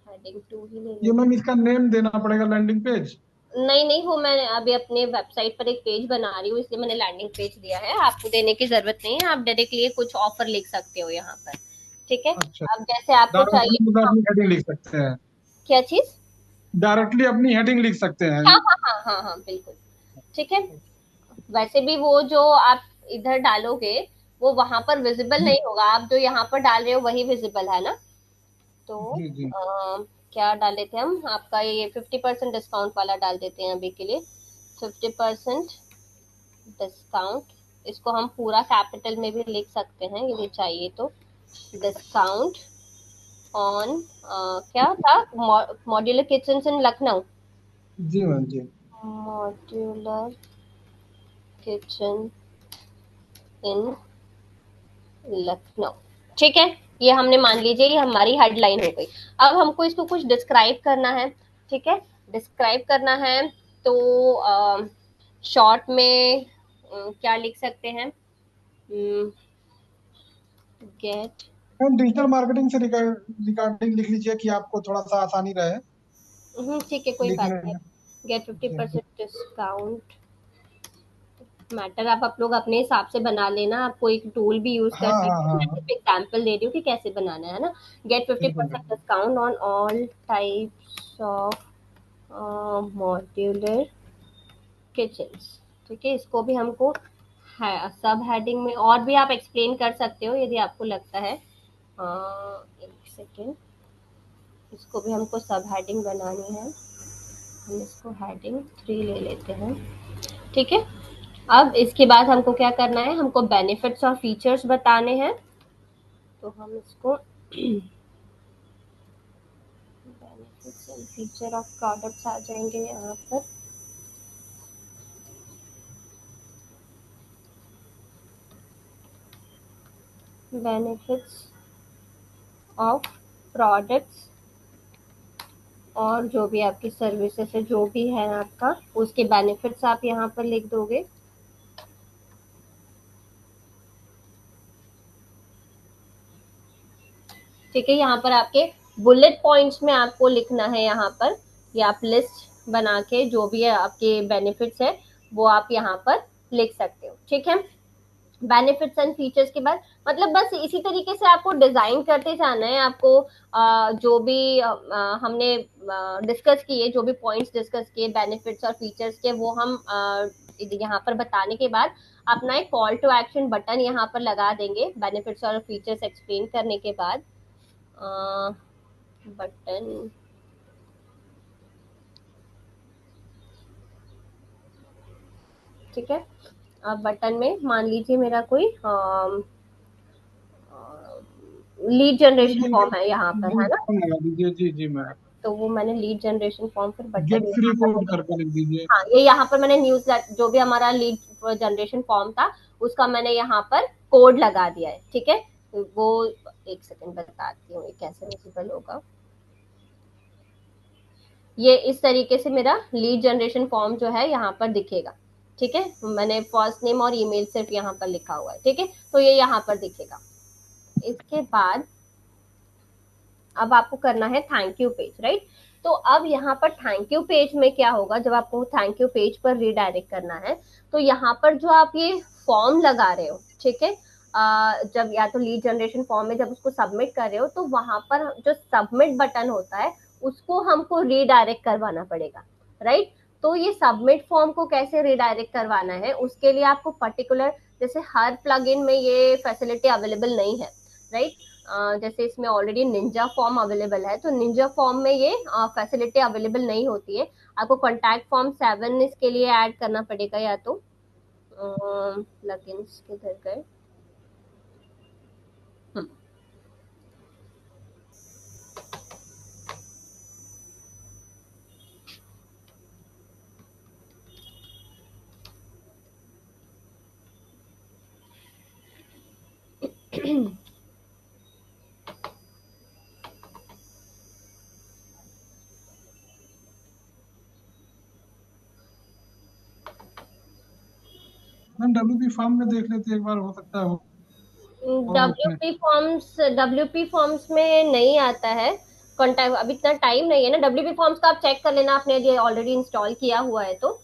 हेडिंग टू ही ले ये लेंगे। मैम इसका नेम देना पड़ेगा लैंडिंग पेज? नहीं नहीं, वो मैं अभी अपने वेबसाइट पर एक पेज बना रही हूँ, इसलिए मैंने लैंडिंग पेज दिया है, आपको देने की जरूरत नहीं है, आप डायरेक्टली कुछ ऑफर लिख सकते हो यहाँ पर। ठीक है। अच्छा। अब जैसे आपको चाहिए। डायरेक्टली मतलब हाँ, अपनी हेडिंग लिख सकते हैं? क्या चीज? डायरेक्टली अपनी हेडिंग लिख सकते हैं? हाँ हाँ हाँ हाँ हाँ, बिल्कुल। ठीक है। वैसे भी वो जो आप इधर डालोगे, वो वहां पर विजिबल नहीं होगा, आप जो यहाँ पर डाल रहे हो वही विजिबल है ना। तो जी जी। क्या डाले थे हम, आपका ये 50% डिस्काउंट वाला डाल देते हैं अभी के लिए। 50% डिस्काउंट, इसको हम पूरा कैपिटल में भी लिख सकते हैं यदि चाहिए तो। डिस्काउंट ऑन क्या था, मॉड्यूलर किचन इन लखनऊ। जी मैम जी। मॉड्यूलर किचन इन लखनऊ। ठीक है। ये हमने मान लीजिए ये हमारी हेडलाइन हो गई। अब हमको इसको कुछ डिस्क्राइब करना है। ठीक है। डिस्क्राइब करना है तो शॉर्ट में क्या लिख सकते हैं, गेट। मैम डिजिटल मार्केटिंग से रिगार्डिंग लिख लीजिए कि आपको थोड़ा सा आसानी रहे ठीक है, कोई बात लिखने नहीं। में। गेट फिफ्टी जी। परसेंट डिस्काउंट मैटर आप लोग अपने हिसाब से बना लेना, आप कोई एक टूल भी यूज कर हाँ हाँ सकते हो, हाँ मैं हाँ। सिर्फ एग्जाम्पल दे रही हूँ कि कैसे बनाना है ना। गेट फिफ्टी बिल्कुल परसेंट बिल्कुल। Discount on all types of modular kitchens. ठीक है, इसको भी हमको है सब हेडिंग में और भी आप एक्सप्लेन कर सकते हो यदि आपको लगता है। एक सेकेंड, इसको भी हमको सब हेडिंग बनानी है, हम इसको हेडिंग 3 ले लेते हैं। ठीक है। अब इसके बाद हमको क्या करना है, हमको बेनिफिट्स और फीचर्स बताने हैं। तो हम इसको benefits and feature of products आ जाएंगे यहाँ पर। बेनिफिट्स ऑफ प्रोडक्ट्स, और जो भी आपकी सर्विसेज है जो भी है आपका, उसके बेनिफिट्स आप यहाँ पर लिख दोगे। ठीक है, यहाँ पर आपके बुलेट पॉइंट्स में आपको लिखना है यहाँ पर, या आप लिस्ट बना के जो भी है आपके बेनिफिट्स है वो आप यहाँ पर लिख सकते हो। ठीक है। बेनिफिट्स एंड फीचर्स के बाद मतलब बस इसी तरीके से आपको डिजाइन करते जाना है। आपको जो भी हमने डिस्कस किए, जो भी पॉइंट्स डिस्कस किए बेनिफिट्स और फीचर्स के, वो हम यहाँ पर बताने के बाद अपना एक कॉल टू एक्शन बटन यहाँ पर लगा देंगे बेनिफिट्स और फीचर्स एक्सप्लेन करने के बाद। बटन, ठीक है। अब बटन में मान लीजिए मेरा कोई लीड जनरेशन जी फॉर्म है यहाँ पर, जी है ना। फॉर्म लगा दीजिए। जी जी मैम। तो वो मैंने लीड जनरेशन फॉर्म फिर बटन गेट फ्री यहाँ पर कोड मैंने, करके लिख दीजिए। हाँ ये यहाँ पर मैंने न्यूज, जो भी हमारा लीड जनरेशन फॉर्म था उसका मैंने यहाँ पर कोड लगा दिया है, ठीक है। वो एक सेकंड बताती हूँ ये कैसे विजिबल होगा। ये इस तरीके से मेरा लीड जनरेशन फॉर्म जो है यहाँ पर दिखेगा, ठीक है। मैंने फर्स्ट नेम और ईमेल सिर्फ यहाँ पर लिखा हुआ है, ठीक है, तो ये यहाँ पर दिखेगा। इसके बाद अब आपको करना है थैंक यू पेज, राइट। तो अब यहाँ पर थैंक यू पेज में क्या होगा, जब आपको थैंक यू पेज पर रीडायरेक्ट करना है तो यहाँ पर जो आप ये फॉर्म लगा रहे हो, ठीक है, जब या तो लीड जनरेशन फॉर्म में जब उसको सबमिट कर रहे हो तो वहां पर जो सबमिट बटन होता है उसको हमको रीडायरेक्ट करवाना पड़ेगा, राइट। तो ये सबमिट फॉर्म को कैसे रीडायरेक्ट करवाना है उसके लिए आपको पर्टिकुलर, जैसे हर प्लगइन में ये फैसिलिटी अवेलेबल नहीं है, राइट। जैसे इसमें ऑलरेडी निंजा फॉर्म अवेलेबल है, तो निंजा फॉर्म में ये फैसिलिटी अवेलेबल नहीं होती है। आपको कॉन्टैक्ट फॉर्म 7 इसके लिए ऐड करना पड़ेगा, या तो प्लगइन्स किधर गए, हम्म, मैम डब्ल्यू पी फॉर्म में देख लेते एक बार, हो सकता है हो उसमें। डब्ल्यूपी फॉर्म्स में नहीं आता है कॉन्टैक्ट, अभी इतना टाइम नहीं है ना। डब्ल्यूपी फॉर्म्स का आप चेक कर लेना, आपने ये ऑलरेडी इंस्टॉल किया हुआ है तो।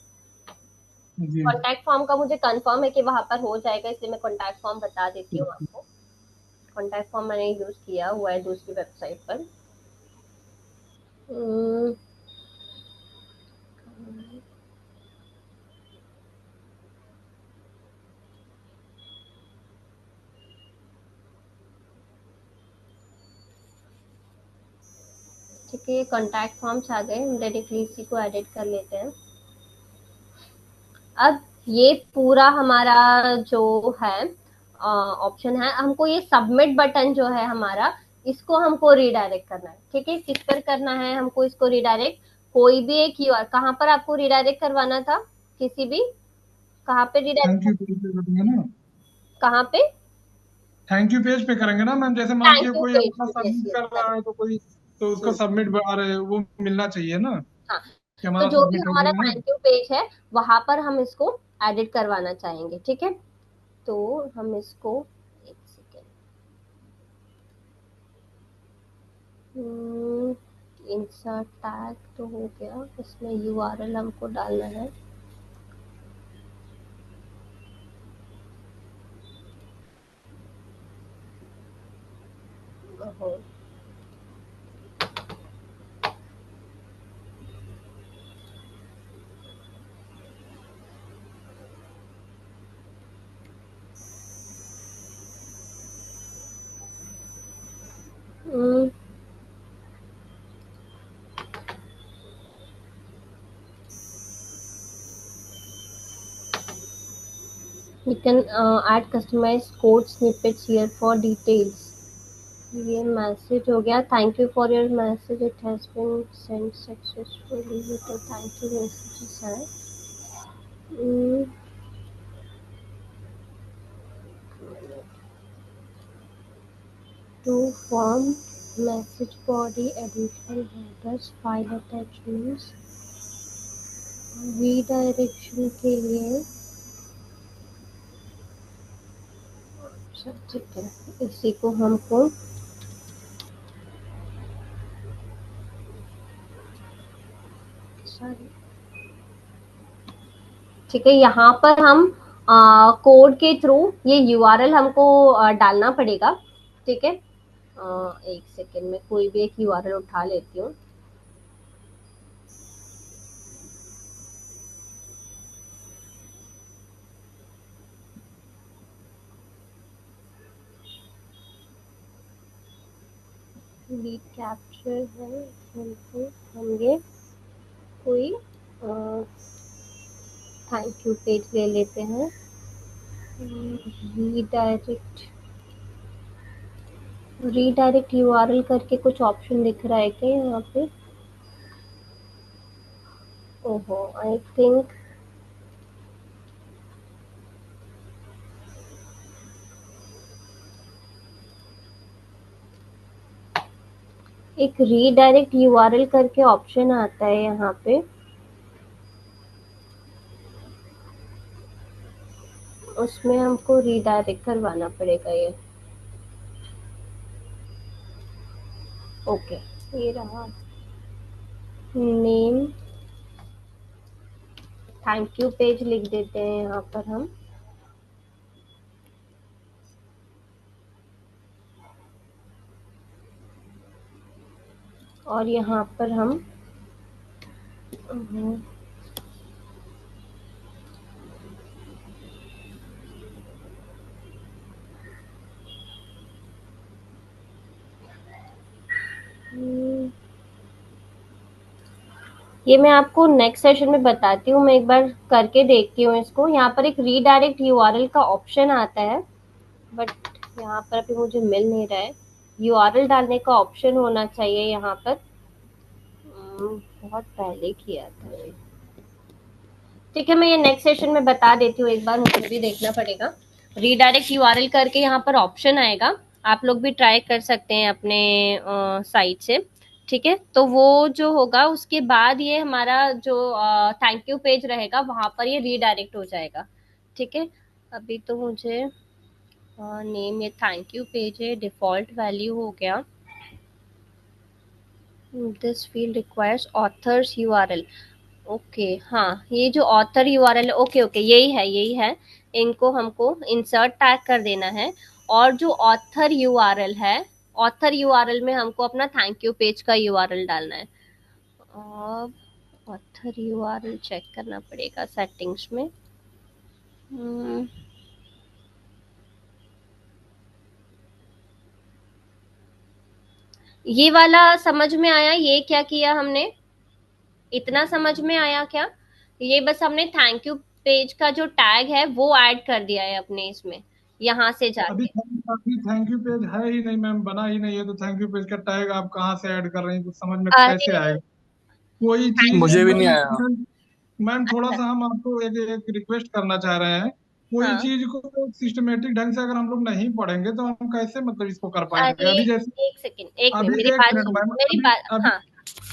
जी। कॉन्टैक्ट फॉर्म का मुझे कंफर्म है कि वहां पर हो जाएगा, इसलिए मैं कॉन्टैक्ट फॉर्म बता देती हूँ आपको। कॉन्टैक्ट फॉर्म मैंने यूज किया हुआ है दूसरी वेबसाइट पर। हम्म, ठीक है, ये कॉन्टैक्ट फॉर्म्स आ गए, हम डायरेक्टली इसी को एडिट कर लेते हैं। अब ये पूरा हमारा जो है ऑप्शन है, हमको ये सबमिट बटन जो है हमारा, इसको हमको रिडायरेक्ट करना है, ठीक है। किस पर करना है हमको इसको रिडायरेक्ट, कोई भी एक यूआर, कहाँ पर आपको रिडायरेक्ट करवाना था, किसी भी, कहाँ पे थैंक यू रिडायरेक्ट, पेज पे करेंगे ना। कहाँ पे, थैंक यू पेज पे करेंगे ना मैम, जैसे मान थैंक लीजिए यू कोई पेज अपना पे, यस सबमिट यस कर रहा है करेक्ट। तो कोई, तो उसको सबमिट अरे वो मिलना चाहिए ना हाँ, कि तो हमारा जो भी सबमिट हो हमारा गया है। थैंक यू पेज है वहां पर हम इसको एडिट करवाना चाहेंगे, ठीक है। तो हम इसको, एक सेकेंड, इंसर्ट टैग तो हो गया, इसमें यूआरएल हमको डालना है। ओहो, you can add customized code snippets here for details। ये मैसेज हो गया, thank you for your message, it has been send successfully, तो थैंक यू मैसेजेस है। To form message body, additional headers, file attachments, redirection के लिए, अच्छा ठीक है, इसी को हमको, सॉरी, ठीक है, यहाँ पर हम कोड के थ्रू ये यूआरएल हमको डालना पड़ेगा, ठीक है। एक सेकेंड में कोई भी एक यूआरएल उठा लेती हूँ। लीड कैप्चर है, हम ये कोई थैंक यू पेज ले लेते हैं। रीडायरेक्ट, रीडायरेक्ट यूआरएल करके कुछ ऑप्शन दिख रहा है क्या यहाँ पे, ओहो, आई थिंक एक रीडायरेक्ट यूआरएल करके ऑप्शन आता है यहाँ पे, उसमें हमको रीडायरेक्ट करवाना पड़ेगा ये। ओके, ये रहा नेम, थैंक यू पेज लिख देते हैं यहाँ पर हम। और यहाँ पर हम ये मैं आपको नेक्स्ट सेशन में बताती हूँ, मैं एक बार करके देखती हूँ इसको। यहाँ पर एक रीडायरेक्ट यूआरएल का ऑप्शन आता है, बट यहाँ पर अभी मुझे मिल नहीं रहा है। यूआरएल डालने का ऑप्शन होना चाहिए यहाँ पर। बहुत पहले किया था ये। ठीक है, मैं ये नेक्स्ट सेशन में बता देती हूँ, एक बार मुझे भी देखना पड़ेगा। रीडायरेक्ट यूआरएल करके यहाँ पर ऑप्शन आएगा, आप लोग भी ट्राई कर सकते हैं अपने साइट से। ठीक है, तो वो जो होगा उसके बाद ये हमारा जो थैंक यू पेज रहेगा वहां पर ये रीडायरेक्ट हो जाएगा। ठीक है, अभी तो मुझे नेम ये थैंक यू पेज है, डिफॉल्ट वैल्यू हो गया। This field requires authors URL. Okay, हाँ, ये जो ऑथर यूआरएल, ओके ओके, यही है। इनको हमको इंसर्ट टैग कर देना है। और जो ऑथर यूआरएल है, ऑथर यूआरएल में हमको अपना थैंक यू पेज का यूआरएल डालना है। अब ऑथर यूआरएल चेक करना पड़ेगा सेटिंग्स में। ये वाला समझ में आया, ये क्या किया हमने, इतना समझ में आया क्या? ये बस हमने थैंक यू पेज का जो टैग है वो ऐड कर दिया है अपने इसमें, यहाँ से अभी जाके। अभी थैंक यू पेज है ही नहीं मैम, बना ही नहीं है, तो थैंक यू पेज का टैग आप कहाँ से ऐड कर रही हैं, कुछ समझ में अरे, कैसे आएगा कोई थैंक चीज यू। मुझे भी नहीं एकदम। आया। मैम थोड़ा सा हम आपको एक रिक्वेस्ट करना चाह रहे हैं। कोई हाँ, चीज को सिस्टमेटिक ढंग से अगर हम लोग नहीं पढ़ेंगे तो हम कैसे मतलब इसको कर पाएंगे। अरे अभी जैसे एक सेकेंड, एक मिनट, अभी मेरी एक बात मिनट सुनो, मैम, मेरी अभी बात, अभी हाँ।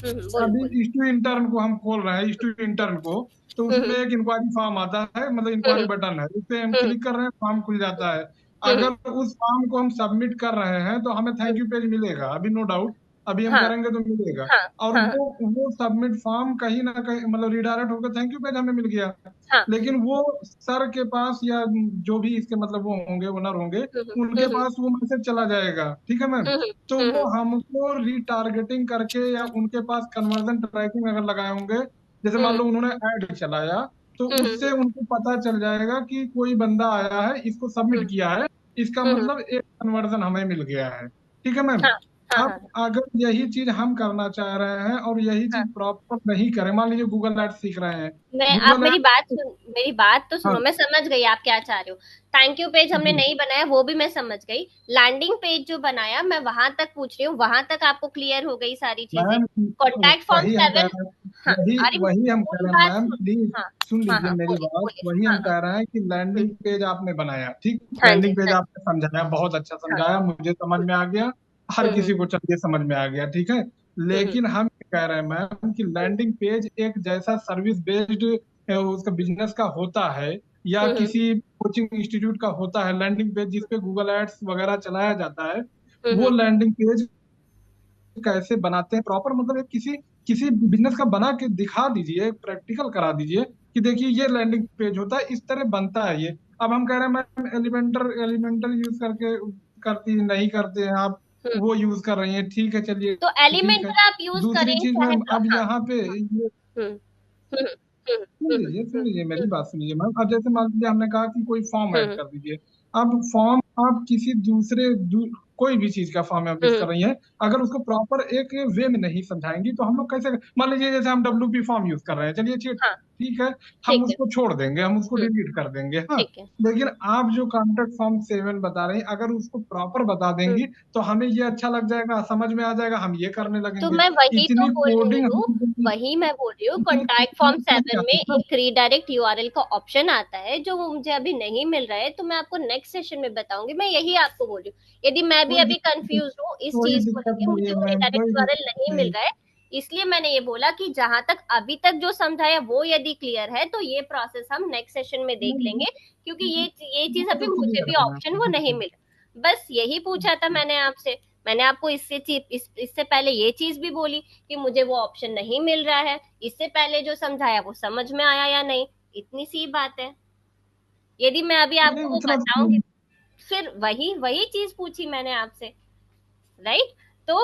बोलो बोलो। अभी स्टू इंटर्न को हम खोल रहे हैं, स्टू इंटर्न को। तो हम्म उसमें हम्म एक इंक्वायरी फॉर्म आता है, मतलब इंक्वायरी हम्म बटन है, उस पे हम हम्म क्लिक कर रहे हैं, फॉर्म खुल जाता है। हम्म अगर उस फॉर्म को हम सबमिट कर रहे हैं तो हमें हम्म, थैंक यू पेज मिलेगा, अभी नो डाउट। अभी हम हाँ करेंगे तो मिलेगा। हाँ और हाँ वो सबमिट फॉर्म कहीं ना कहीं मतलब रिडायरेक्ट होकर थैंक यू पेज हमें मिल गया। हाँ। लेकिन वो सर के पास या जो भी इसके मतलब वो होंगे, ओनर होंगे, उनके हम्म पास वो मैसेज चला जाएगा। ठीक है मैम। हम्म तो हम्म वो हम्म हमको रिटारगेटिंग करके या उनके पास कन्वर्जन ट्रैकिंग अगर लगाए होंगे, जैसे मान हम्म लो उन्होंने ऐड चलाया, तो उससे हम्म उनको पता चल जाएगा कि कोई बंदा आया है, इसको सबमिट हम्म किया है, इसका हम्म, मतलब एक कन्वर्जन हमें मिल गया है। ठीक है मैम। हाँ हाँ अब हाँ अगर यही चीज हम करना चाह रहे हैं और यही हाँ। चीज प्रॉपर नहीं करें, मान लीजिए गूगल एड्स सीख रहे हैं, मैं, आप गूगल मेरी बात एड्स। सुन, मेरी बात तो हाँ सुनो, मैं समझ गई आप क्या चाह रहे हो। थैंक यू पेज हमने जी नहीं बनाया, वो भी मैं समझ गई। लैंडिंग पेज जो बनाया, मैं वहां तक पूछ रही हूँ, वहां तक आपको क्लियर हो गई सारी चीजें? मैम, कॉन्टैक्ट फॉर्म वही हम कह 7। रहे हैं, हाँ, वही अरे वही हम कह पूरी रहे हैं बात मैम, सुन। प्लीज हाँ सुन हाँ लीजिए हाँ, मेरी बोलिए बात। बोलिए। वही हाँ हम हाँ। कह रहे हैं कि हम्म, लैंडिंग पेज आपने बनाया, ठीक। हाँ जी, लैंडिंग पेज हाँ जी। आपने समझाया, बहुत अच्छा हाँ। समझाया, मुझे समझ में आ गया, हर हम्म किसी को चलिए समझ में आ गया, ठीक है। हम्म लेकिन हम ये कह रहे हैं मैम कि लैंडिंग पेज एक जैसा सर्विस बेस्ड उसका बिजनेस का होता है, या हम्म किसी कोचिंग इंस्टीट्यूट का होता है लैंडिंग पेज जिसपे गूगल एड्स वगैरह चलाया जाता है, वो हम्म लैंडिंग पेज कैसे बनाते हैं प्रॉपर, मतलब एक किसी किसी बिजनेस का बना के दिखा दीजिए, प्रैक्टिकल करा दीजिए कि देखिए ये लैंडिंग पेज होता है, इस तरह बनता है ये। अब हम कह रहे हैं मैम एलिमेंटर एलिमेंटर यूज करके करती नहीं करते हैं आप, हम्म। वो यूज कर रही हैं, ठीक है चलिए, तो ठीक है। एलिमेंटर आप यूज दूसरी करें चीज चाहे मैम, अब हाँ। यहाँ पे ये हम्म हम्म हम्म हम्म सुन लीजिए मेरी बात सुनिए मैम। अब जैसे मान लीजिए हमने कहा कि कोई फॉर्म ऐड हम्म कर दीजिए। अब फॉर्म आप किसी कोई भी चीज का फॉर्म आप यूज हम्म कर रही हैं, अगर उसको प्रॉपर एक वे में नहीं समझाएंगी तो हम लोग कैसे, मान लीजिए जैसे हम डब्ल्यू पी फॉर्म यूज कर रहे हैं, चलिए ठीक, हाँ ठीक है, हम ठीक है। उसको छोड़ देंगे, हम उसको डिलीट कर देंगे, हाँ। ठीक है। लेकिन आप जो कॉन्ट्रैक्ट फॉर्म 7 बता रही हैं, अगर उसको प्रॉपर बता हम्म। देंगी तो हमें ये अच्छा लग जाएगा, समझ में आ जाएगा, हम ये करने तो लगेंगे। मैं वही तो इतनी बोल रही कोडिंग हूँ, वही मैं बोल रही हूँ, इतनी कॉन्टैक्ट फॉर्म coding नहीं 7 में आती ना। एक रीडायरेक्ट यूआरएल का ऑप्शन आता है जो मुझे अभी नहीं मिल रहा है, तो मैं आपको नेक्स्ट सेशन में बताऊंगी। मैं यही आपको बोल रही हूँ, यदि मैं भी कोई अभी दिक्कत कंफ्यूज हूँ इस कोई चीज को दिक्कत लेके, नहीं मुझे है वो मैम, रीडायरेक्ट कोई यूआरएल दिक्कत नहीं मिल नहीं। रहा है, इसलिए मैंने ये बोला कि जहां तक अभी तक जो समझाया वो यदि क्लियर है तो ये प्रोसेस हम नेक्स्ट सेशन में देख नहीं, लेंगे, क्योंकि ये चीज वो अभी तो मुझे क्लियर भी है ऑप्शन वो नहीं मैम। मिला। बस यही पूछा था मैंने आपसे। मैंने आपको इससे पहले ये चीज भी बोली कि मुझे वो ऑप्शन नहीं मिल रहा है, इससे पहले जो समझाया वो समझ में आया या नहीं, इतनी सी बात है। यदि मैं अभी नहीं आपको वो उतना बताऊंगी, फिर वही वही चीज पूछी मैंने आपसे, राइट? तो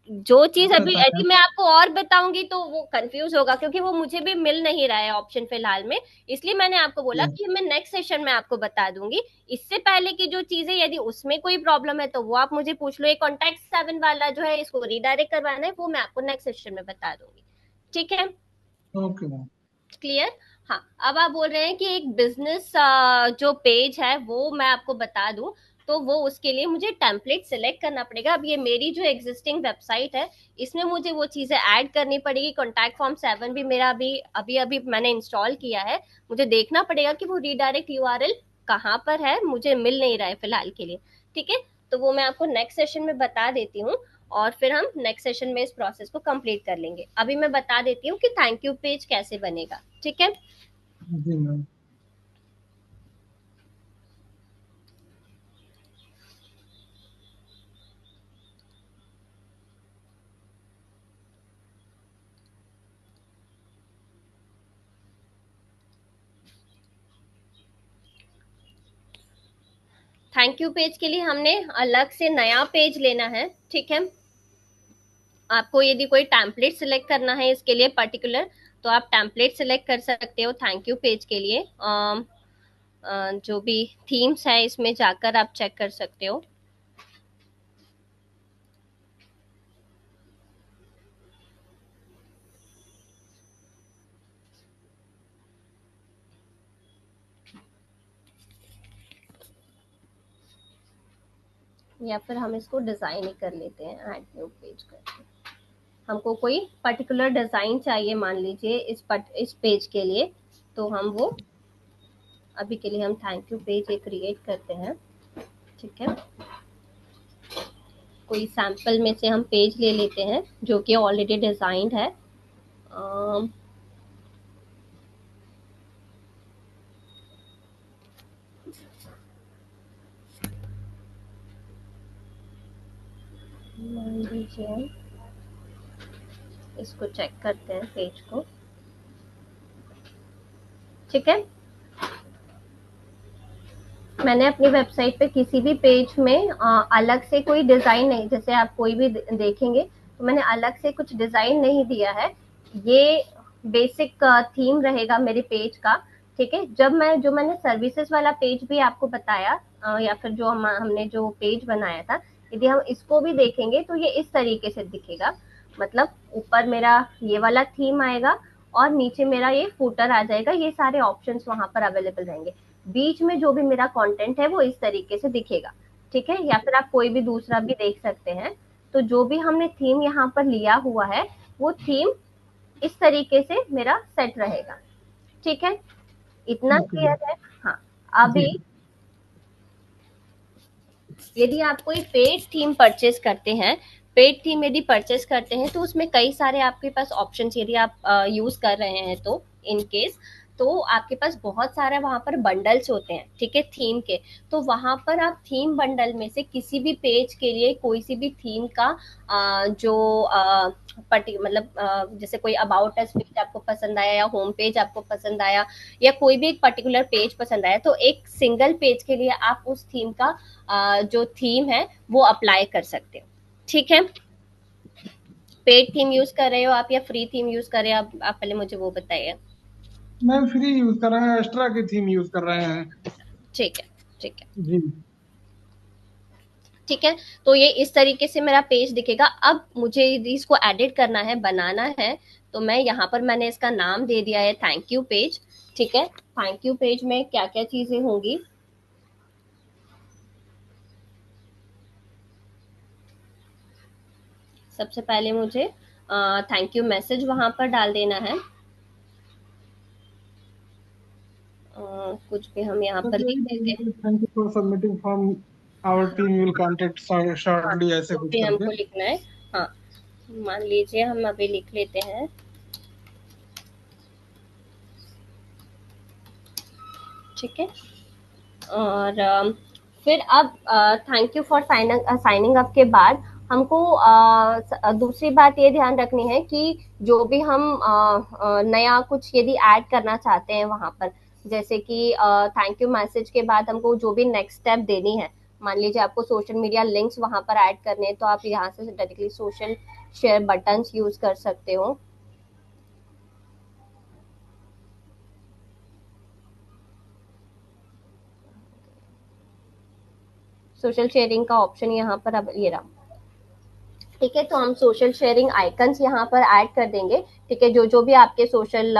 जो चीज अभी बताया। यदि मैं आपको और बताऊंगी तो वो कंफ्यूज होगा, क्योंकि वो मुझे भी मिल नहीं रहा है ऑप्शन फिलहाल में। इसलिए मैंने आपको बोला कि मैं नेक्स्ट सेशन में आपको बता दूंगी। इससे पहले की जो चीजें यदि उसमें कोई प्रॉब्लम है तो वो आप मुझे पूछ लो। ये कॉन्टैक्ट 7 वाला जो है, इसको रिडायरेक्ट करवाना है, वो मैं आपको नेक्स्ट सेशन में बता दूंगी। ठीक है? Okay ma'am. क्लियर? हाँ। अब आप बोल रहे हैं कि एक बिजनेस जो पेज है वो मैं आपको बता दूं, तो वो उसके लिए मुझे टेम्पलेट सिलेक्ट करना पड़ेगा। अब ये मेरी जो एग्जिस्टिंग वेबसाइट है, इसमें मुझे वो चीजें ऐड करनी पड़ेगी। कॉन्टैक्ट फॉर्म 7 भी मेरा अभी अभी अभी मैंने इंस्टॉल किया है। मुझे देखना पड़ेगा कि वो रीडायरेक्ट यूआरएल कहाँ पर है, मुझे मिल नहीं रहा है फिलहाल के लिए। ठीक है? तो वो मैं आपको नेक्स्ट सेशन में बता देती हूँ, और फिर हम नेक्स्ट सेशन में इस प्रोसेस को कंप्लीट कर लेंगे। अभी मैं बता देती हूँ कि थैंक यू पेज कैसे बनेगा। ठीक है? जी मैम। थैंक यू पेज के लिए हमने अलग से नया पेज लेना है। ठीक है? आपको यदि कोई टैम्पलेट सिलेक्ट करना है इसके लिए पर्टिकुलर, तो आप टैम्पलेट सिलेक्ट कर सकते हो थैंक यू पेज के लिए। जो भी थीम्स है इसमें जाकर आप चेक कर सकते हो। या फिर हम इसको डिजाइन ही कर लेते हैं, ऐड न्यू पेज करके। हमको कोई पर्टिकुलर डिजाइन चाहिए मान लीजिए इस पेज के लिए, तो हम वो अभी के लिए हम थैंक यू पेज एक क्रिएट करते हैं। ठीक है? कोई सैंपल में से हम पेज ले लेते हैं जो कि ऑलरेडी डिजाइंड है। अम, मान लीजिए हम इसको चेक करते हैं पेज को। ठीक है? मैंने अपनी वेबसाइट पे किसी भी पेज में अलग से कोई डिजाइन नहीं, जैसे आप कोई भी देखेंगे तो मैंने अलग से कुछ डिजाइन नहीं दिया है। ये बेसिक थीम रहेगा मेरे पेज का। ठीक है? जब मैं जो मैंने सर्विसेज वाला पेज भी आपको बताया, या फिर जो हमने जो पेज बनाया था, यदि हम इसको भी देखेंगे तो ये इस तरीके से दिखेगा। मतलब ऊपर मेरा ये वाला थीम आएगा और नीचे मेरा ये फूटर आ जाएगा, ये सारे ऑप्शंस वहां पर अवेलेबल रहेंगे। बीच में जो भी मेरा कंटेंट है वो इस तरीके से दिखेगा। ठीक है? या फिर आप कोई भी दूसरा भी देख सकते हैं। तो जो भी हमने थीम यहाँ पर लिया हुआ है, वो थीम इस तरीके से मेरा सेट रहेगा। ठीक है? इतना ओके मैम। क्लियर है? हाँ। जी। अभी यदि आप कोई पेड थीम परचेज करते हैं, पेड थीम यदि परचेज करते हैं तो उसमें कई सारे आपके पास ऑप्शंस, यदि आप यूज कर रहे हैं तो इन केस, तो आपके पास बहुत सारे वहां पर बंडल्स होते हैं। ठीक है? थीम के। तो वहां पर आप थीम बंडल में से किसी भी पेज के लिए कोई सी भी थीम का जो मतलब जैसे कोई अबाउट अस पेज आपको पसंद आया, या होम पेज आपको पसंद आया, या कोई भी एक पर्टिकुलर पेज पसंद आया, तो एक सिंगल पेज के लिए आप उस थीम का जो थीम है वो अप्लाई कर सकते हो। ठीक है? पेड थीम यूज कर रहे हो आप या फ्री थीम यूज कर रहे हो, आप पहले मुझे वो बताइए। मैम फ्री यूज कर रहे हैं, एक्स्ट्रा की थीम यूज कर रहे हैं। ठीक है। ठीक है। जी। ठीक है? तो ये इस तरीके से मेरा पेज दिखेगा। अब मुझे यदि इसको एडिट करना है, बनाना है, तो मैं यहाँ पर मैंने इसका नाम दे दिया है थैंक यू पेज। ठीक है, थैंक यू पेज में क्या क्या चीजें होंगी, सबसे पहले मुझे थैंक यू मैसेज वहां पर डाल देना है। कुछ भी हम यहाँ बस पर लिख यही देते हैं। बोलिए, thank you for submitting form, our team will contact हाँ, शॉर्टली, ऐसे जो कुछ भी करके। हमको लिखना है। हाँ, मान लीजिए हम अभी लिख लेते हैं। ठीक है, और फिर अब thank you for signing up के बाद हमको दूसरी बात ये ध्यान रखनी है कि जो भी हम नया कुछ यदि ऐड करना चाहते हैं वहां पर, जैसे कि थैंक यू मैसेज के बाद हमको जो भी नेक्स्ट स्टेप देनी है, मान लीजिए आपको सोशल मीडिया लिंक्स वहां पर ऐड करने हैं, तो आप यहाँ से directly social share buttons use कर सकते हो। सोशल शेयरिंग का ऑप्शन यहाँ पर अब ये रहा। ठीक है, तो हम सोशल शेयरिंग आइकन्स यहाँ पर ऐड कर देंगे। ठीक है, जो जो भी आपके सोशल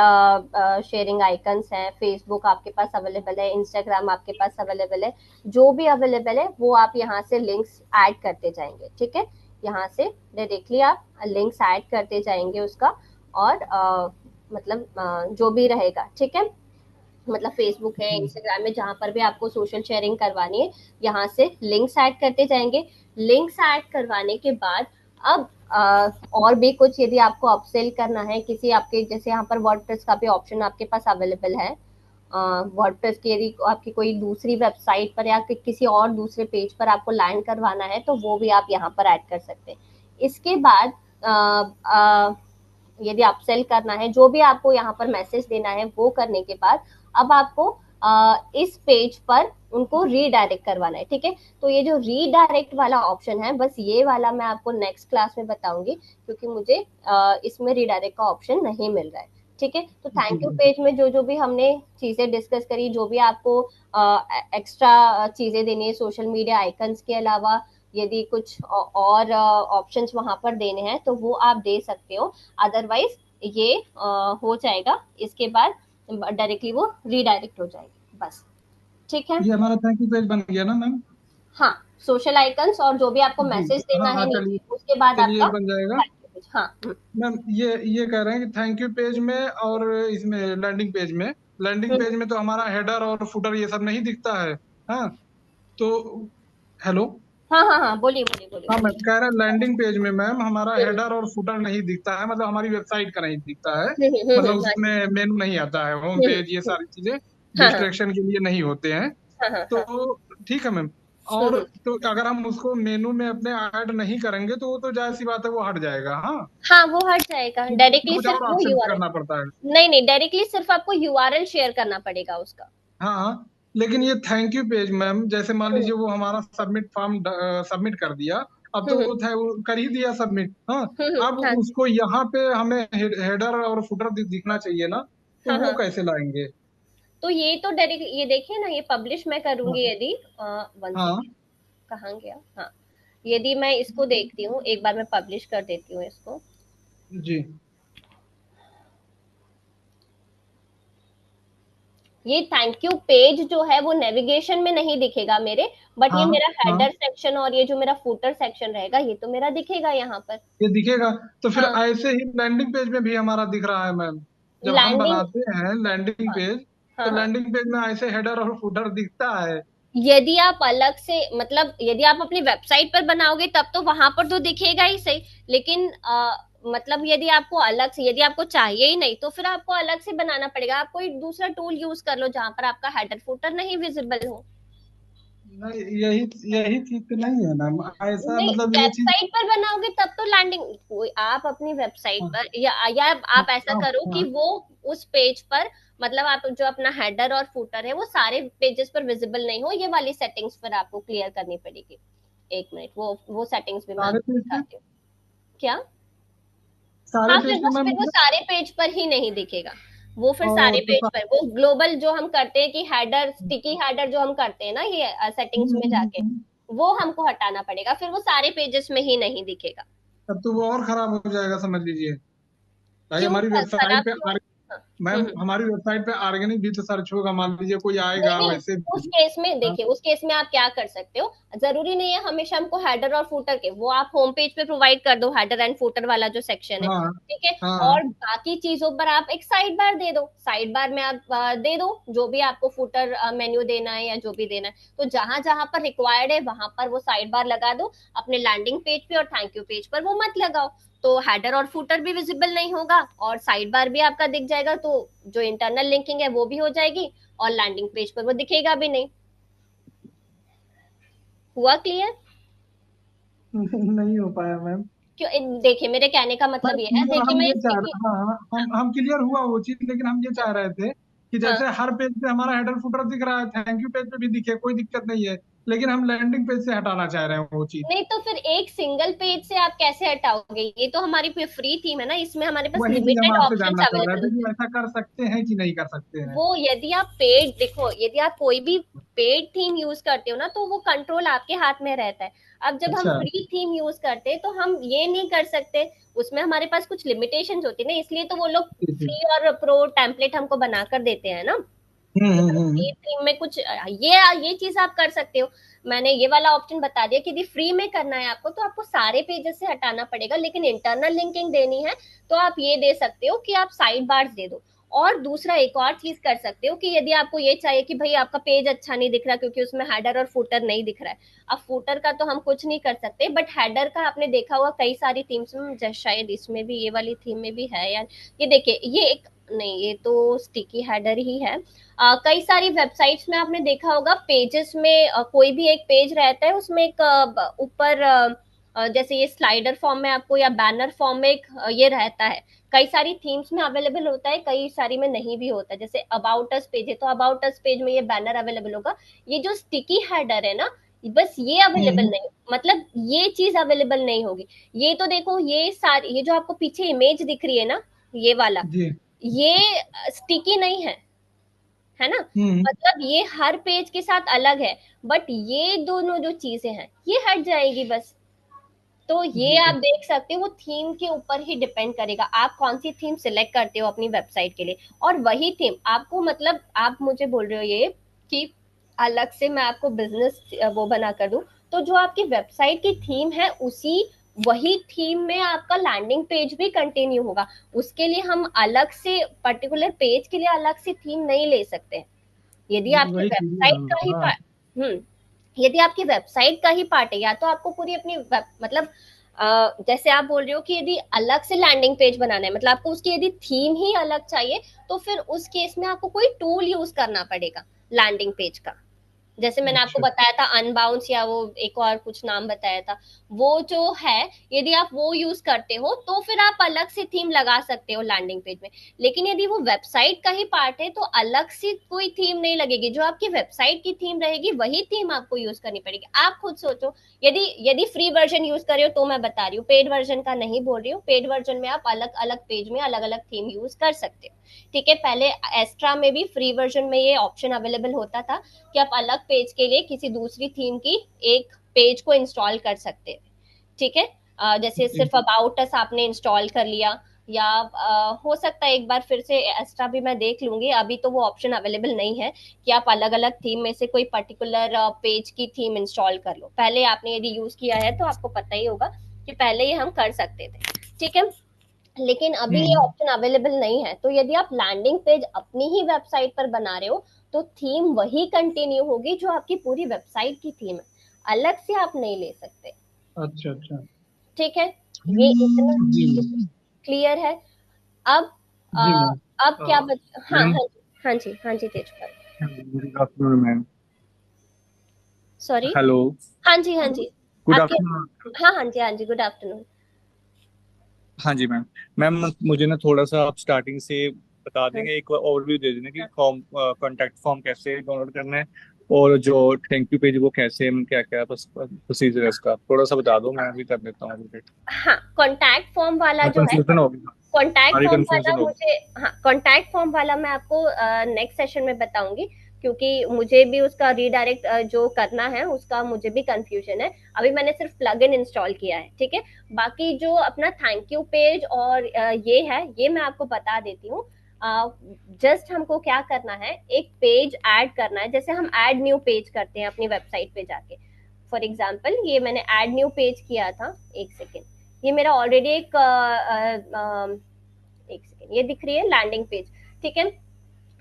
शेयरिंग आइकन्स हैं, फेसबुक आपके पास अवेलेबल है, इंस्टाग्राम आपके पास अवेलेबल है, जो भी अवेलेबल है वो आप यहाँ से लिंक्स ऐड करते जाएंगे। ठीक है, यहाँ से डायरेक्टली आप लिंक्स ऐड करते जाएंगे उसका, और मतलब जो भी रहेगा। ठीक है, मतलब फेसबुक है, हम्म। इंस्टाग्राम में, जहां पर भी आपको सोशल शेयरिंग करवानी है, यहाँ से लिंक्स ऐड करते जाएंगे। लिंक्स ऐड करवाने के बाद अब और भी कुछ यदि आपको अपसेल करना है किसी आपके, जैसे यहाँ पर वर्डप्रेस का भी ऑप्शन आपके पास अवेलेबल है। वर्डप्रेस की यदि आपकी कोई दूसरी वेबसाइट पर या किसी और दूसरे पेज पर आपको लैंड करवाना है, तो वो भी आप यहाँ पर ऐड कर सकते हैं। इसके बाद यदि अपसेल करना है, जो भी आपको यहाँ पर मैसेज देना है, वो करने के बाद अब आपको इस पेज पर उनको रीडायरेक्ट करवाना है। ठीक है, तो ये जो रीडायरेक्ट वाला ऑप्शन है, बस ये वाला मैं आपको नेक्स्ट क्लास में बताऊंगी, क्योंकि मुझे इसमें रीडायरेक्ट का ऑप्शन नहीं मिल रहा है। ठीक है, तो जी थैंक यू जी। पेज में जो जो भी हमने चीजें डिस्कस करी, जो भी आपको एक्स्ट्रा चीजें देनी है सोशल मीडिया आइकन्स के अलावा, यदि कुछ और ऑप्शंस वहां पर देने हैं तो वो आप दे सकते हो। अदरवाइज ये हो जाएगा, इसके बाद डायरेक्टली वो रीडायरेक्ट हो जाएगी बस। ठीक है, ये हमारा थैंक यू पेज बन गया ना मैम? हाँ, सोशल आइकन्स और जो भी आपको जी। मैसेज देना हाँ है हाँ, चलिए। नीचे, उसके बाद चलिए, आपका बन जाएगा। Thank you page. हाँ, मैम, ये कह रहे हैं कि थैंक यू पेज में और इसमें लैंडिंग पेज में तो हमारा हेडर और फुटर ये सब नहीं दिखता है। हाँ। तो हेलो। हाँ, हाँ, हाँ, बोलिए बोलिए बोलिए हाँ, मैं बोलिए। कह रहा लैंडिंग पेज में मैम हमारा हम्म, हेडर और फुटर नहीं दिखता है, मतलब हमारी वेबसाइट का नहीं दिखता है। मतलब हाँ उसमें जी। मेनू नहीं आता है, होम हम्म, पेज, ये सारी चीजें हाँ, हाँ, डिस्ट्रैक्शन के लिए नहीं होते हैं। हाँ, हाँ, हाँ। तो ठीक है मैम। हम्म, और तो अगर हम उसको मेनू में अपने ऐड नहीं करेंगे तो वो तो जाहिर सी बात है, वो हट जाएगा। हाँ। हाँ, वो हट जाएगा तो उसमें डायरेक्टली, कुछ सिर्फ और वो ऑप्शन यूआरएल। करना पड़ता है। नहीं नहीं, डायरेक्टली सिर्फ आपको यूआरएल शेयर करना पड़ेगा उसका। हाँ हाँ। लेकिन ये थैंक यू पेज मैम, जैसे मान हम्म, लीजिए वो हमारा सबमिट फॉर्म सबमिट कर दिया। अब तो हम्म, वो कर ही दिया सबमिट। हाँ। अब हाँ जी। उसको यहाँ पे हमें हेडर और फुटर दिखना चाहिए ना, तो हाँ, वो हाँ, कैसे लाएंगे? तो ये तो डायरेक्ट, ये देखिए ना, ये पब्लिश मैं करूंगी हाँ यदि, वन हाँ। सेकेंड, कहाँ गया, हाँ, यदि मैं इसको देखती हूँ एक बार, मैं पब्लिश कर देती हूँ इसको। जी। ये थैंक यू पेज जो है वो नेविगेशन में नहीं दिखेगा मेरे, बट ये हाँ मेरा हाँ, हेडर सेक्शन और ये जो मेरा फुटर सेक्शन रहेगा, ये तो मेरा दिखेगा यहाँ पर। ये दिखेगा। तो फिर हाँ, ऐसे ही लैंडिंग पेज में भी हमारा दिख रहा है मैम। जब हम लैंडिंग, बनाते हैं लैंडिंग हाँ, पेज, हाँ, तो हाँ, लैंडिंग पेज में ऐसे हेडर और फुटर दिखता है। यदि आप अलग से, मतलब यदि आप अपनी वेबसाइट पर बनाओगे तब तो वहां पर तो दिखेगा ही सही, लेकिन मतलब यदि आपको अलग से, यदि आपको चाहिए ही नहीं, तो फिर आपको अलग से बनाना पड़ेगा। आप कोई दूसरा टूल यूज कर लो जहां पर आपका हेडर फुटर नहीं विजिबल हो। नहीं, यही यही चीज तो नहीं है मैम, ऐसा नहीं, मतलब ये चीज। वेबसाइट पर बनाओगे तब तो लैंडिंग, कोई आप अपनी वेबसाइट हाँ पर, या हाँ आप ऐसा हाँ करो कि हाँ। वो उस पेज पर, मतलब आप जो अपना हेडर और फुटर है वो सारे पेजेस पर विजिबल नहीं हो, ये वाली सेटिंग्स पर आपको क्लियर करनी पड़ेगी। एक मिनट, वो सेटिंग्स भी मैं सारे आपको पेज पे, दिखाती हूँ। क्या? सारे हाँ, पेज पे मैम फिर वो मतलब। सारे पेज पर ही नहीं दिखेगा। वो फिर सारे और तो पेज पर, वो ग्लोबल जो हम करते हैं कि हेडर, स्टिकी हेडर जो हम करते हैं ना, ये सेटिंग्स में जाके, हम्म। वो हमको हटाना पड़ेगा, फिर वो सारे पेजेस में ही नहीं दिखेगा। तब तो वो और खराब हो जाएगा, समझ लीजिए। भाई क्यों हमारी वेबसाइट खराब पे क्यों? हाँ, मैम हमारी वेबसाइट पे ऑर्गेनिक भी तो सर्च होगा, मान लीजिए कोई नहीं आएगा नहीं, वैसे उस भी। केस में हाँ देखिए, उस केस में आप क्या कर सकते हो, जरूरी नहीं है हमेशा हमको हेडर और फूटर के, वो आप होम पेज पे प्रोवाइड कर दो, हेडर एंड फूटर वाला जो सेक्शन है, हाँ ठीक है। हाँ। और बाकी चीजों पर आप एक साइड बार दे दो, साइड बार में आप दे दो जो भी आपको फूटर मेन्यू देना है या जो भी देना है, तो जहां जहां पर रिक्वायर्ड है वहां पर वो साइड बार लगा दो। अपने लैंडिंग पेज पे और थैंक यू पेज पर वो मत लगाओ, तो हेडर और फूटर भी विजिबल नहीं होगा और साइड बार भी आपका दिख जाएगा, तो जो इंटरनल लिंकिंग है वो भी हो जाएगी और लैंडिंग पेज पर वो दिखेगा भी नहीं। हुआ क्लियर? नहीं हो पाया मैम। क्यों? देखिए मेरे कहने का पर मतलब ये है, क्लियर देखिए हम मैं ये चाह स्टिकी, रहे, हाँ हाँ हम क्लियर हुआ वो चीज, लेकिन हम ये चाह रहे थे कि हाँ, जैसे हर पेज पे हमारा हेडर फुटर दिख रहा है, थैंक यू पेज पे भी दिखे, कोई दिक्कत नहीं है, लेकिन हम लैंडिंग पेज से हटाना चाह रहे हैं वो चीज। नहीं तो फिर एक सिंगल पेज से आप कैसे हटाओगे? ये तो हमारी फ्री थीम है ना, इसमें हमारे पास वही चीज हम लिमिटेड आपसे ऑप्शंस जानना चाह रहे अवेलेबल थे होते कि हैं। ऐसा कर सकते हैं कि नहीं कर सकते हैं। वो यदि आप पेड, देखो यदि आप कोई भी पेड थीम यूज करते हो ना, तो वो कंट्रोल आपके हाथ में रहता है। अब जब हम अच्छा। फ्री थीम यूज करते हैं तो हम ये नहीं कर सकते, उसमें हमारे पास कुछ लिमिटेशंस होती है ना, इसलिए तो वो लोग जी जी। फ्री और प्रो टेम्पलेट हमको बना कर देते हैं ना। फ्री हम्म। थीम में कुछ ये चीज आप कर सकते हो। मैंने ये वाला ऑप्शन बता दिया कि यदि फ्री में करना है आपको तो आपको सारे पेजेस से हटाना पड़ेगा, लेकिन इंटरनल लिंकिंग देनी है तो आप ये दे सकते हो कि आप साइड बार्स दे दो। और दूसरा एक और चीज कर सकते हो कि यदि आपको ये चाहिए कि भाई आपका पेज अच्छा नहीं दिख रहा क्योंकि उसमें हेडर और फुटर नहीं दिख रहा है, अब फुटर का तो हम कुछ नहीं कर सकते, बट हेडर का आपने देखा होगा कई सारी थीम्स में, शायद इसमें भी, ये वाली थीम में भी है यार, ये देखिए ये एक, नहीं ये तो स्टिकी हेडर ही है। कई सारी वेबसाइट्स में आपने देखा होगा पेजेस में कोई भी एक पेज रहता है, उसमें एक ऊपर जैसे ये स्लाइडर फॉर्म में आपको या बैनर फॉर्म में एक ये रहता है। कई सारी थीम्स में अवेलेबल होता है, कई सारी में नहीं भी होता है। जैसे अबाउट अस पेज है तो अबाउट अस पेज में ये बैनर अवेलेबल होगा। ये जो स्टिकी हेडर है ना, बस ये अवेलेबल हम्म। नहीं, मतलब ये चीज अवेलेबल नहीं होगी। ये तो देखो ये सारी, ये जो आपको पीछे इमेज दिख रही है ना, ये वाला, जी। ये स्टिकी नहीं है, है ना। हम्म। मतलब ये हर पेज के साथ अलग है, बट ये दोनों जो चीजें हैं ये हट जाएगी बस। तो ये जी। आप देख सकते हो, वो थीम के ऊपर ही डिपेंड करेगा आप कौन सी थीम सिलेक्ट करते हो अपनी वेबसाइट के लिए। और वही थीम आपको, मतलब आप मुझे बोल रहे हो ये कि अलग से मैं आपको बिजनेस वो बना कर दूं, तो जो आपकी वेबसाइट की थीम है उसी, वही थीम में आपका लैंडिंग पेज भी कंटिन्यू होगा। उसके लिए हम अलग से पर्टिकुलर पेज के लिए अलग से थीम नहीं ले सकते। यदि आपकी वही चीज वेबसाइट का ही हाँ। पार्ट, यदि आपकी वेबसाइट का ही पार्ट है, या तो आपको पूरी अपनी मतलब जैसे आप बोल रहे हो कि यदि अलग से लैंडिंग पेज बनाना है, मतलब आपको उसकी यदि थीम ही अलग चाहिए, तो फिर उस केस में आपको कोई टूल यूज करना पड़ेगा लैंडिंग पेज का। जैसे मैंने आपको अच्छा। बताया था अनबाउंस, या वो एक और कुछ नाम बताया था, वो जो है, यदि आप वो यूज करते हो तो फिर आप अलग से थीम लगा सकते हो लैंडिंग पेज में। लेकिन यदि वो वेबसाइट का ही पार्ट है तो अलग से कोई थीम नहीं लगेगी, जो आपकी वेबसाइट की थीम रहेगी वही थीम आपको यूज करनी पड़ेगी। आप खुद सोचो, यदि यदि फ्री वर्जन यूज कर रहे हो तो मैं बता रही हूँ, पेड वर्जन का नहीं बोल रही हूँ, पेड वर्जन में आप अलग अलग पेज में अलग अलग थीम यूज कर सकते हो। ठीक है, पहले एस्ट्रा में भी फ्री वर्जन में ये ऑप्शन अवेलेबल होता था कि आप अलग पेज के लिए किसी दूसरी थीम की एक पेज को इंस्टॉल कर सकते हैं। ठीक है, जैसे जी सिर्फ अबाउट अस आपने इंस्टॉल कर लिया, या हो सकता है एक बार फिर से एक्स्ट्रा भी मैं देख लूंगी, अभी तो वो ऑप्शन अवेलेबल नहीं है कि आप अलग अलग थीम में से कोई पर्टिकुलर पेज की थीम इंस्टॉल कर लो। पहले आपने यदि यूज किया है तो आपको पता ही होगा कि पहले ये हम कर सकते थे। ठीक है, लेकिन अभी ये हम्म। ऑप्शन अवेलेबल नहीं है, तो यदि आप लैंडिंग पेज अपनी ही वेबसाइट पर बना रहे हो तो थीम वही कंटिन्यू होगी जो आपकी पूरी वेबसाइट की थीम है, अलग से आप नहीं ले सकते। अच्छा अच्छा। ठीक है, ये इतना जी। क्लियर है। अब जी अ, मैम। अब क्या बच, हाँ मैम। हाँ जी हाँ जी हाँ जी Tejpal, good afternoon ma'am. Sorry, hello. हाँ जी हाँ जी, गुड आपके, आफ्टरनून। हाँ हाँ जी हाँ जी, गुड आफ्टरनून। हाँ जी मैम। मैम मुझे ना थोड़ा सा आप स्टार्टिंग से बता हाँ देंगे, एक ओवरव्यू दे देना कि फॉर्म, कॉन्टैक्ट फॉर्म कैसे डाउनलोड करना है, और जो थैंक यू पेज वो कैसे, क्या क्या प्रोसीजर है उसका, थोड़ा सा बता दो, मैं भी कर देता हूँ अपडेट। हाँ, कॉन्टैक्ट फॉर्म वाला जो है, कंफ्यूजन होगी, कॉन्टैक्ट सारी फॉर्म वाला कंफ्यूजन होगी। मुझे, हाँ कॉन्टैक्ट फॉर्म वाला मैं आपको नेक्स्ट सेशन में बताऊंगी। क्योंकि मुझे भी उसका रीडायरेक्ट जो करना है उसका मुझे भी कंफ्यूजन है। अभी मैंने सिर्फ प्लगइन इंस्टॉल किया है, ठीक है। बाकी जो अपना थैंक यू पेज और ये है, ये मैं आपको बता देती हूँ। जस्ट हमको क्या करना है, एक पेज ऐड करना है, जैसे हम ऐड न्यू पेज करते हैं अपनी वेबसाइट पे जाके। फॉर एग्जाम्पल ये मैंने ऐड न्यू पेज किया था, एक सेकेंड, ये मेरा ऑलरेडी एक सेकेंड, ये दिख रही है लैंडिंग पेज, ठीक है।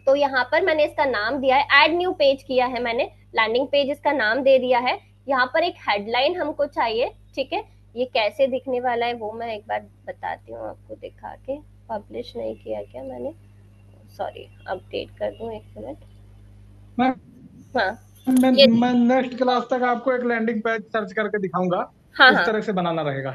तो यहाँ पर मैंने इसका नाम दिया है, ऐड न्यू पेज किया है मैंने, लैंडिंग पेज इसका नाम दे दिया है। यहाँ पर एक हेडलाइन हमको चाहिए, ठीक है। ये कैसे दिखने वाला है वो मैं एक बार बताती हूँ आपको दिखा के। पब्लिश नहीं किया क्या मैंने, सॉरी, अपडेट कर दूं, एक मिनट। मैं हाँ मैं ये, मैं नेक्स्ट क्लास तक आपको एक लैंडिंग पेज सर्च करके दिखाऊंगा, हाँ उस हाँ, तरह से बनाना रहेगा।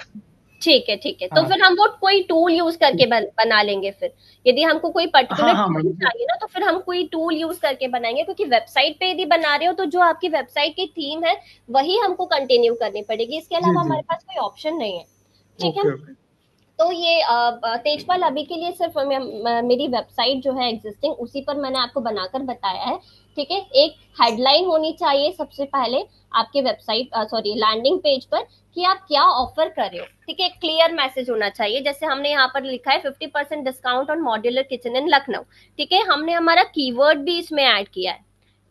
ठीक है ठीक है। तो हाँ फिर हम वो कोई टूल यूज करके बना लेंगे फिर। यदि हमको कोई पर्टिकुलर हाँ हाँ टूल मैडम। चाहिए ना, तो फिर हम कोई टूल यूज करके बनाएंगे, क्योंकि वेबसाइट पे यदि बना रहे हो तो जो आपकी वेबसाइट की थीम है वही हमको कंटिन्यू करनी पड़ेगी, इसके जी अलावा जी। हमारे पास कोई ऑप्शन नहीं है, ठीक है। Okay okay. तो ये तेजपाल अभी के लिए सिर्फ मेरी वेबसाइट जो है एग्जिस्टिंग, उसी पर मैंने आपको बनाकर बताया है, ठीक है। एक हेडलाइन होनी चाहिए सबसे पहले आपके वेबसाइट, सॉरी, लैंडिंग पेज पर, कि आप क्या ऑफर कर रहे हो, ठीक है। क्लियर मैसेज होना चाहिए, जैसे हमने यहाँ पर लिखा है 50% डिस्काउंट ऑन मॉड्यूलर किचन इन लखनऊ, ठीक है। हमने हमारा कीवर्ड भी इसमें ऐड किया है,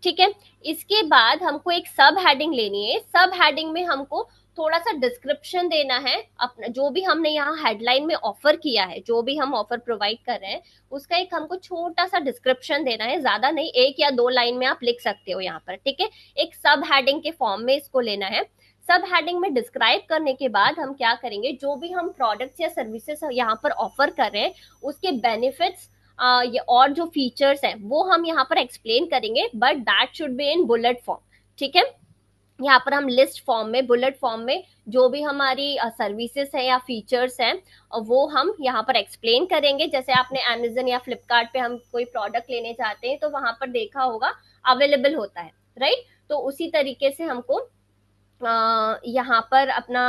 ठीक है। इसके बाद हमको एक सब हेडिंग लेनी है, सब हेडिंग में हमको थोड़ा सा डिस्क्रिप्शन देना है अपना, जो भी हमने यहाँ हेडलाइन में ऑफर किया है, जो भी हम ऑफर प्रोवाइड कर रहे हैं, उसका एक हमको छोटा सा डिस्क्रिप्शन देना है, ज्यादा नहीं, 1 या 2 लाइन में आप लिख सकते हो यहाँ पर, ठीक है। एक सब हेडिंग के फॉर्म में इसको लेना है। सब हेडिंग में डिस्क्राइब करने के बाद हम क्या करेंगे, जो भी हम प्रोडक्ट्स या सर्विसेज यहाँ पर ऑफर कर रहे हैं उसके बेनिफिट्स ये और जो फीचर्स हैं वो हम यहाँ पर एक्सप्लेन करेंगे, but that should be in bullet form, ठीक है। यहाँ पर हम लिस्ट फॉर्म में, बुलेट फॉर्म में जो भी हमारी सर्विसेज है या फीचर्स हैं वो हम यहाँ पर एक्सप्लेन करेंगे। जैसे आपने अमेजन या फ्लिपकार्ट पे हम कोई प्रोडक्ट लेने जाते हैं तो वहां पर देखा होगा अवेलेबल होता है, राइट। तो उसी तरीके से हमको यहाँ पर अपना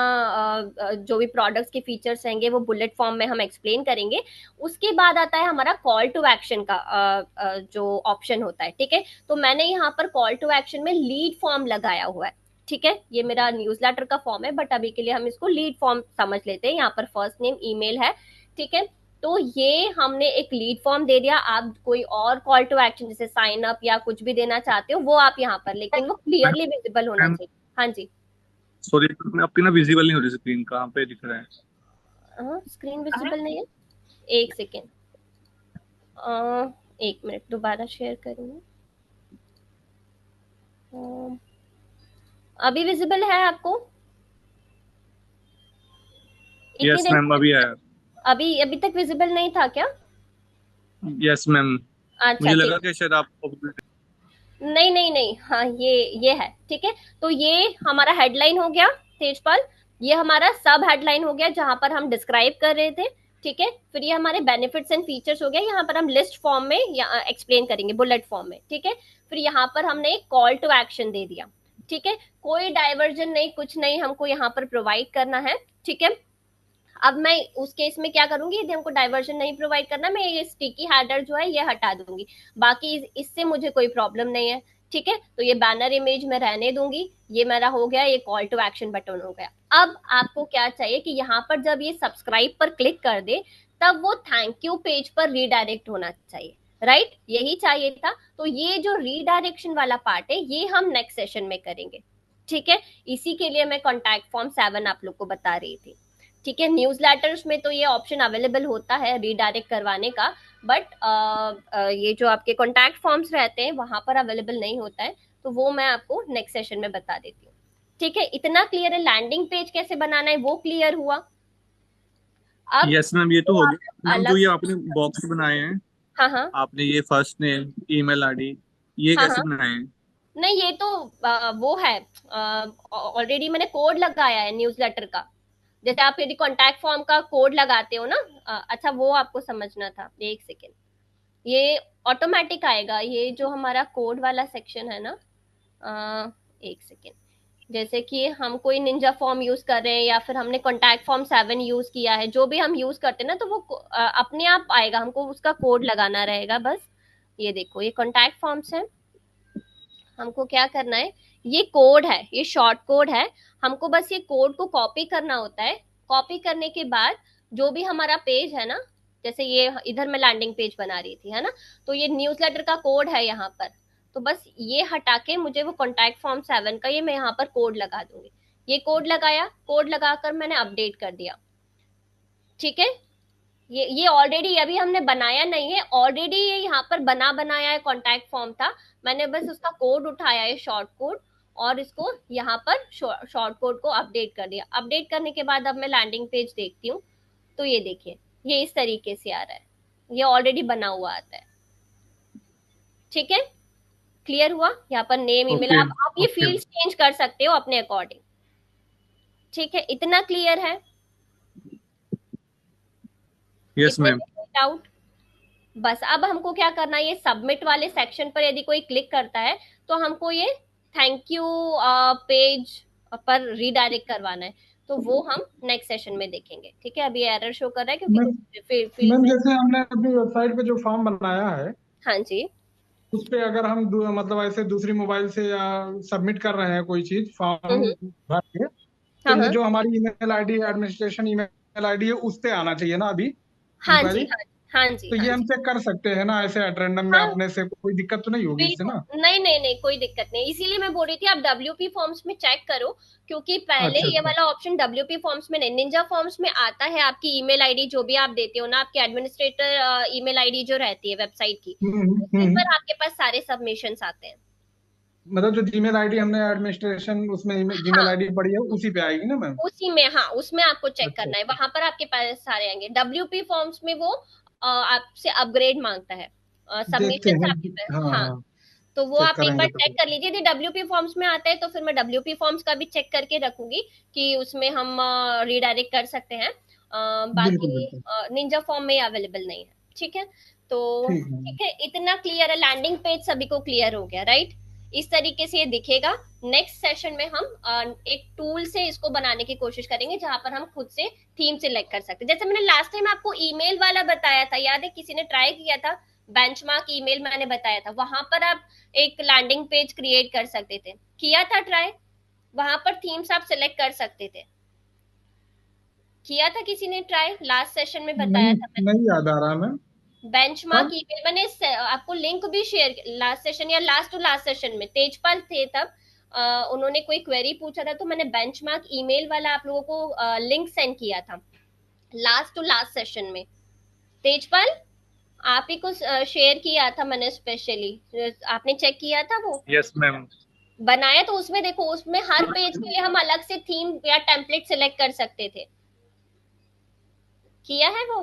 जो भी प्रोडक्ट्स के फीचर्स रहेंगे वो बुलेट फॉर्म में हम एक्सप्लेन करेंगे। उसके बाद आता है हमारा कॉल टू एक्शन का जो ऑप्शन होता है, ठीक है। तो मैंने यहाँ पर कॉल टू एक्शन में लीड फॉर्म लगाया हुआ है, ठीक है। ये मेरा न्यूज़लेटर का फॉर्म है, बट अभी के लिए हम इसको लीड फॉर्म समझ लेते हैं। यहाँ पर फर्स्ट नेम ईमेल है, ठीक है। तो ये हमने एक लीड फॉर्म दे दिया। आप कोई और कॉल टू एक्शन जैसे साइन अप या कुछ भी देना चाहते हो वो आप यहाँ पर, लेकिन वो क्लियरली विजिबल होना मैम चाहिए। हाँ जी। सॉरी, आपकी ना विजिबल नहीं हो रही स्क्रीन, कहाँ पे दिख रहा है? हाँ, स्क्रीन विजिबल नहीं है, एक सेकेंड, एक मिनट, दोबारा शेयर करूंगी। अभी विजिबल है आपको? इतनी यस देर मैम, अभी आया। अभी अभी तक विजिबल नहीं था क्या? यस मैम, अच्छा मुझे ठीक, लगा कि शायद आप। नहीं नहीं नहीं, हाँ ये है, ठीक है। तो ये हमारा हेडलाइन हो गया तेजपाल, ये हमारा सब हेडलाइन हो गया जहां पर हम डिस्क्राइब कर रहे थे, ठीक है। फिर ये हमारे बेनिफिट्स एंड फीचर्स हो गया, यहाँ पर हम लिस्ट फॉर्म में एक्सप्लेन करेंगे बुलेट फॉर्म में, ठीक है। फिर यहाँ पर हमने एक कॉल टू एक्शन दे दिया, ठीक है। कोई डाइवर्जन नहीं, कुछ नहीं हमको यहाँ पर प्रोवाइड करना है, ठीक है। अब मैं उस केस में क्या करूंगी, यदि हमको डाइवर्जन नहीं प्रोवाइड करना, मैं ये स्टिकी हेडर जो है ये हटा दूंगी। बाकी इससे मुझे कोई प्रॉब्लम नहीं है, ठीक है। तो ये बैनर इमेज में रहने दूंगी। ये मेरा हो गया, ये कॉल टू एक्शन बटन हो गया। अब आपको क्या चाहिए कि यहाँ पर जब ये सब्सक्राइब पर क्लिक कर दे तब वो थैंक यू पेज पर रीडायरेक्ट होना चाहिए, राइट, यही चाहिए था। तो ये जो रीडायरेक्शन वाला पार्ट है ये हम नेक्स्ट सेशन में करेंगे, ठीक है। इसी के लिए मैं कॉन्टैक्ट फॉर्म 7 आप लोग को बता रही थी, ठीक है। न्यूज लेटर्स में तो ये ऑप्शन अवेलेबल होता है रीडायरेक्ट करवाने का, बट ये जो आपके कॉन्टैक्ट फॉर्म्स रहते हैं वहां पर अवेलेबल नहीं होता है। तो वो मैं आपको नेक्स्ट सेशन में बता देती हूँ, ठीक है। इतना क्लियर है, लैंडिंग पेज कैसे बनाना है वो क्लियर हुआ। अब यस मैम, ये तो तो हो आप गया मैम। जो अलग, ये आपने बॉक्स बनाए हैं, हाँ हाँ आपने ये फर्स्ट नेम, ईमेल आईडी, ये हाँ कैसे हाँ, बनाए हैं? नहीं ये तो वो है, ऑलरेडी मैंने कोड लगाया है न्यूज़लेटर का। जैसे आप यदि कॉन्टैक्ट फॉर्म का कोड लगाते हो ना, अच्छा वो आपको समझना था, एक सेकेंड, ये ऑटोमेटिक आएगा, ये जो हमारा कोड वाला सेक्शन है ना, एक सेकेंड, जैसे कि हम कोई निंजा फॉर्म यूज कर रहे हैं या फिर हमने कॉन्टैक्ट फॉर्म 7 यूज किया है, जो भी हम यूज करते हैं ना, तो वो अपने आप आएगा, हमको उसका कोड लगाना रहेगा बस। ये देखो, ये कॉन्टैक्ट फॉर्म्स है, हमको क्या करना है, ये कोड है, ये शॉर्ट कोड है, हमको बस ये कोड को कॉपी करना होता है। कॉपी करने के बाद जो भी हमारा पेज है ना, जैसे ये इधर मैं लैंडिंग पेज बना रही थी, है ना, तो ये न्यूज़लेटर का कोड है यहाँ पर। तो बस ये हटा के मुझे वो कॉन्टैक्ट फॉर्म 7 का ये मैं यहाँ पर कोड लगा दूंगी। ये कोड लगाया, कोड लगाकर मैंने अपडेट कर दिया। ठीक है, ये ऑलरेडी अभी हमने बनाया नहीं है, ऑलरेडी ये यहाँ पर बना बनाया है कॉन्टैक्ट फॉर्म था। मैंने बस उसका कोड उठाया है, शॉर्ट कोड, और इसको यहाँ पर शॉर्ट कोड को अपडेट कर दिया। अपडेट करने के बाद अब मैं लैंडिंग पेज देखती हूँ, तो ये देखिए, ये इस तरीके से आ रहा है, ये ऑलरेडी बना हुआ आता है। ठीक है, क्लियर हुआ? यहाँ पर नेम, ईमेल, ओके आप ये ओके। फील्ड चेंज कर सकते हो अपने अकॉर्डिंग। ठीक है, इतना क्लियर है? यस इतने मैम। में कोई डाउट? बस अब हमको क्या करना है, ये सबमिट वाले सेक्शन पर यदि कोई क्लिक करता है तो हमको ये थैंक यू पेज पर रीडायरेक्ट करवाना है। तो वो हम नेक्स्ट सेशन में देखेंगे। ठीक है, अभी एरर शो कर रहा है क्योंकि मैम फील्ड मैम में। जैसे हमने अपनी वेबसाइट पे जो फॉर्म बनाया है, हाँ जी। उस पे अगर हम मतलब ऐसे दूसरी मोबाइल से या सबमिट कर रहे हैं कोई चीज फॉर्म हम्म। भर के, हाँ तो हाँ। जो हमारी email ID, administration email ID है, उस पे आना चाहिए ना अभी हाँ जी। इंक्वायरी। हाँ जी। हाँ जी। तो हाँ ये हम जी। चेक कर सकते हैं ना ऐसे एट रैंडम में हाँ, अपने से, कोई दिक्कत तो नहीं होगी इससे ना? बिल्कुल नहीं, नहीं, नहीं, कोई दिक्कत नहीं, इसीलिए मैं बोल रही थी आप डब्ल्यूपी फॉर्म्स में चेक करो। क्योंकि पहले अच्छा ये अच्छा। वाला ऑप्शन डब्ल्यूपी फॉर्म्स में नहीं, निंजा फॉर्म्स में आता है। आपकी ईमेल आईडी जो भी आप देते हो ना, आपके एडमिनिस्ट्रेटर ईमेल आईडी जो रहती है वेबसाइट की, उसी हम्म। पर आपके पास सारे सबमिशंस आते हैं। मतलब जो जीमेल आईडी हमने एडमिनिस्ट्रेशन उसमें जीमेल हाँ, आईडी पड़ी है, उसी पे आएगी ना मैम? उसी में, हाँ, उसमें आपको चेक अच्छा करना है, अच्छा। वहां पर आपके पास सारे आएंगे। डब्ल्यूपी फॉर्म्स में वो आपसे अपग्रेड मांगता है, देखते सबमिशंस हैं। आपके पास, हाँ हाँ। हाँ। तो वो चेक आप एक बार करेंगे तो चेक फिर। कर लीजिए, यदि डब्ल्यूपी फॉर्म्स में आता है तो फिर मैं डब्ल्यूपी फॉर्म्स का भी चेक करके रखूंगी कि उसमें हम रीडायरेक्ट कर सकते हैं। बिल्कुल बाकी बिल्कुल। निंजा फॉर्म में अवेलेबल नहीं है। ठीक है, तो ठीक है। ठीक है, इतना क्लियर है, लैंडिंग पेज सभी को क्लियर हो गया, राइट? इस तरीके से ये दिखेगा। नेक्स्ट सेशन में हम एक टूल से इसको बनाने की कोशिश करेंगे जहां पर हम खुद से थीम सिलेक्ट कर सकते हैं। जैसे मैंने लास्ट टाइम आपको ईमेल वाला बताया था, याद है? किसी ने ट्राई किया था, बेंचमार्क ईमेल मैंने बताया था, वहां पर आप एक लैंडिंग पेज क्रिएट कर सकते थे। किया था ट्राई? वहां पर थीम्स आप सिलेक्ट कर सकते थे। किया था किसी ने ट्राई? लास्ट सेशन में बताया नहीं, था मैंने। नहीं याद आ रहा मैम। बेंचमार्क कब? ईमेल मैंने आपको लिंक भी शेयर, लास्ट सेशन या लास्ट टू लास्ट सेशन में तेजपाल थे तब, उन्होंने कोई क्वेरी पूछा था तो मैंने बेंचमार्क ईमेल वाला आप लोगों को लिंक सेंड किया था लास्ट टू लास्ट सेशन में। तेजपाल, आप ही को शेयर किया था मैंने स्पेशली, आपने चेक किया था वो? Yes ma'am. बनाया तो उसमें देखो, उसमें हर पेज के लिए हम अलग से थीम या टेम्पलेट सिलेक्ट कर सकते थे। किया है वो?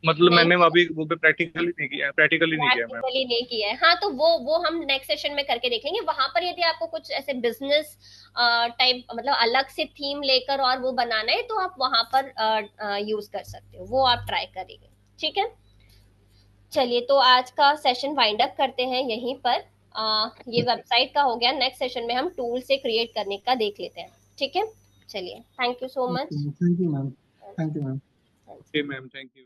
मतलब नहीं, मैंने अभी वो भी प्रैक्टिकली नहीं किया मैम। प्रैक्टिकली नहीं किया है। हाँ, तो वो हम नेक्स्ट सेशन में करके देखेंगे। वहां पर यदि आपको कुछ ऐसे बिजनेस टाइप, मतलब अलग से थीम लेकर और वो बनाना है, तो आप वहां पर यूज कर सकते हो, वो आप ट्राई करेंगे। ठीक है, चलिए, तो आज का सेशन वाइंड अप करते हैं यहीं पर। ये वेबसाइट का हो गया, नेक्स्ट सेशन में हम टूल से क्रिएट करने का देख लेते हैं। ठीक है, चलिए, thank you so okay, much. Thank you ma'am. Thank you ma'am. Okay ma'am, thank you.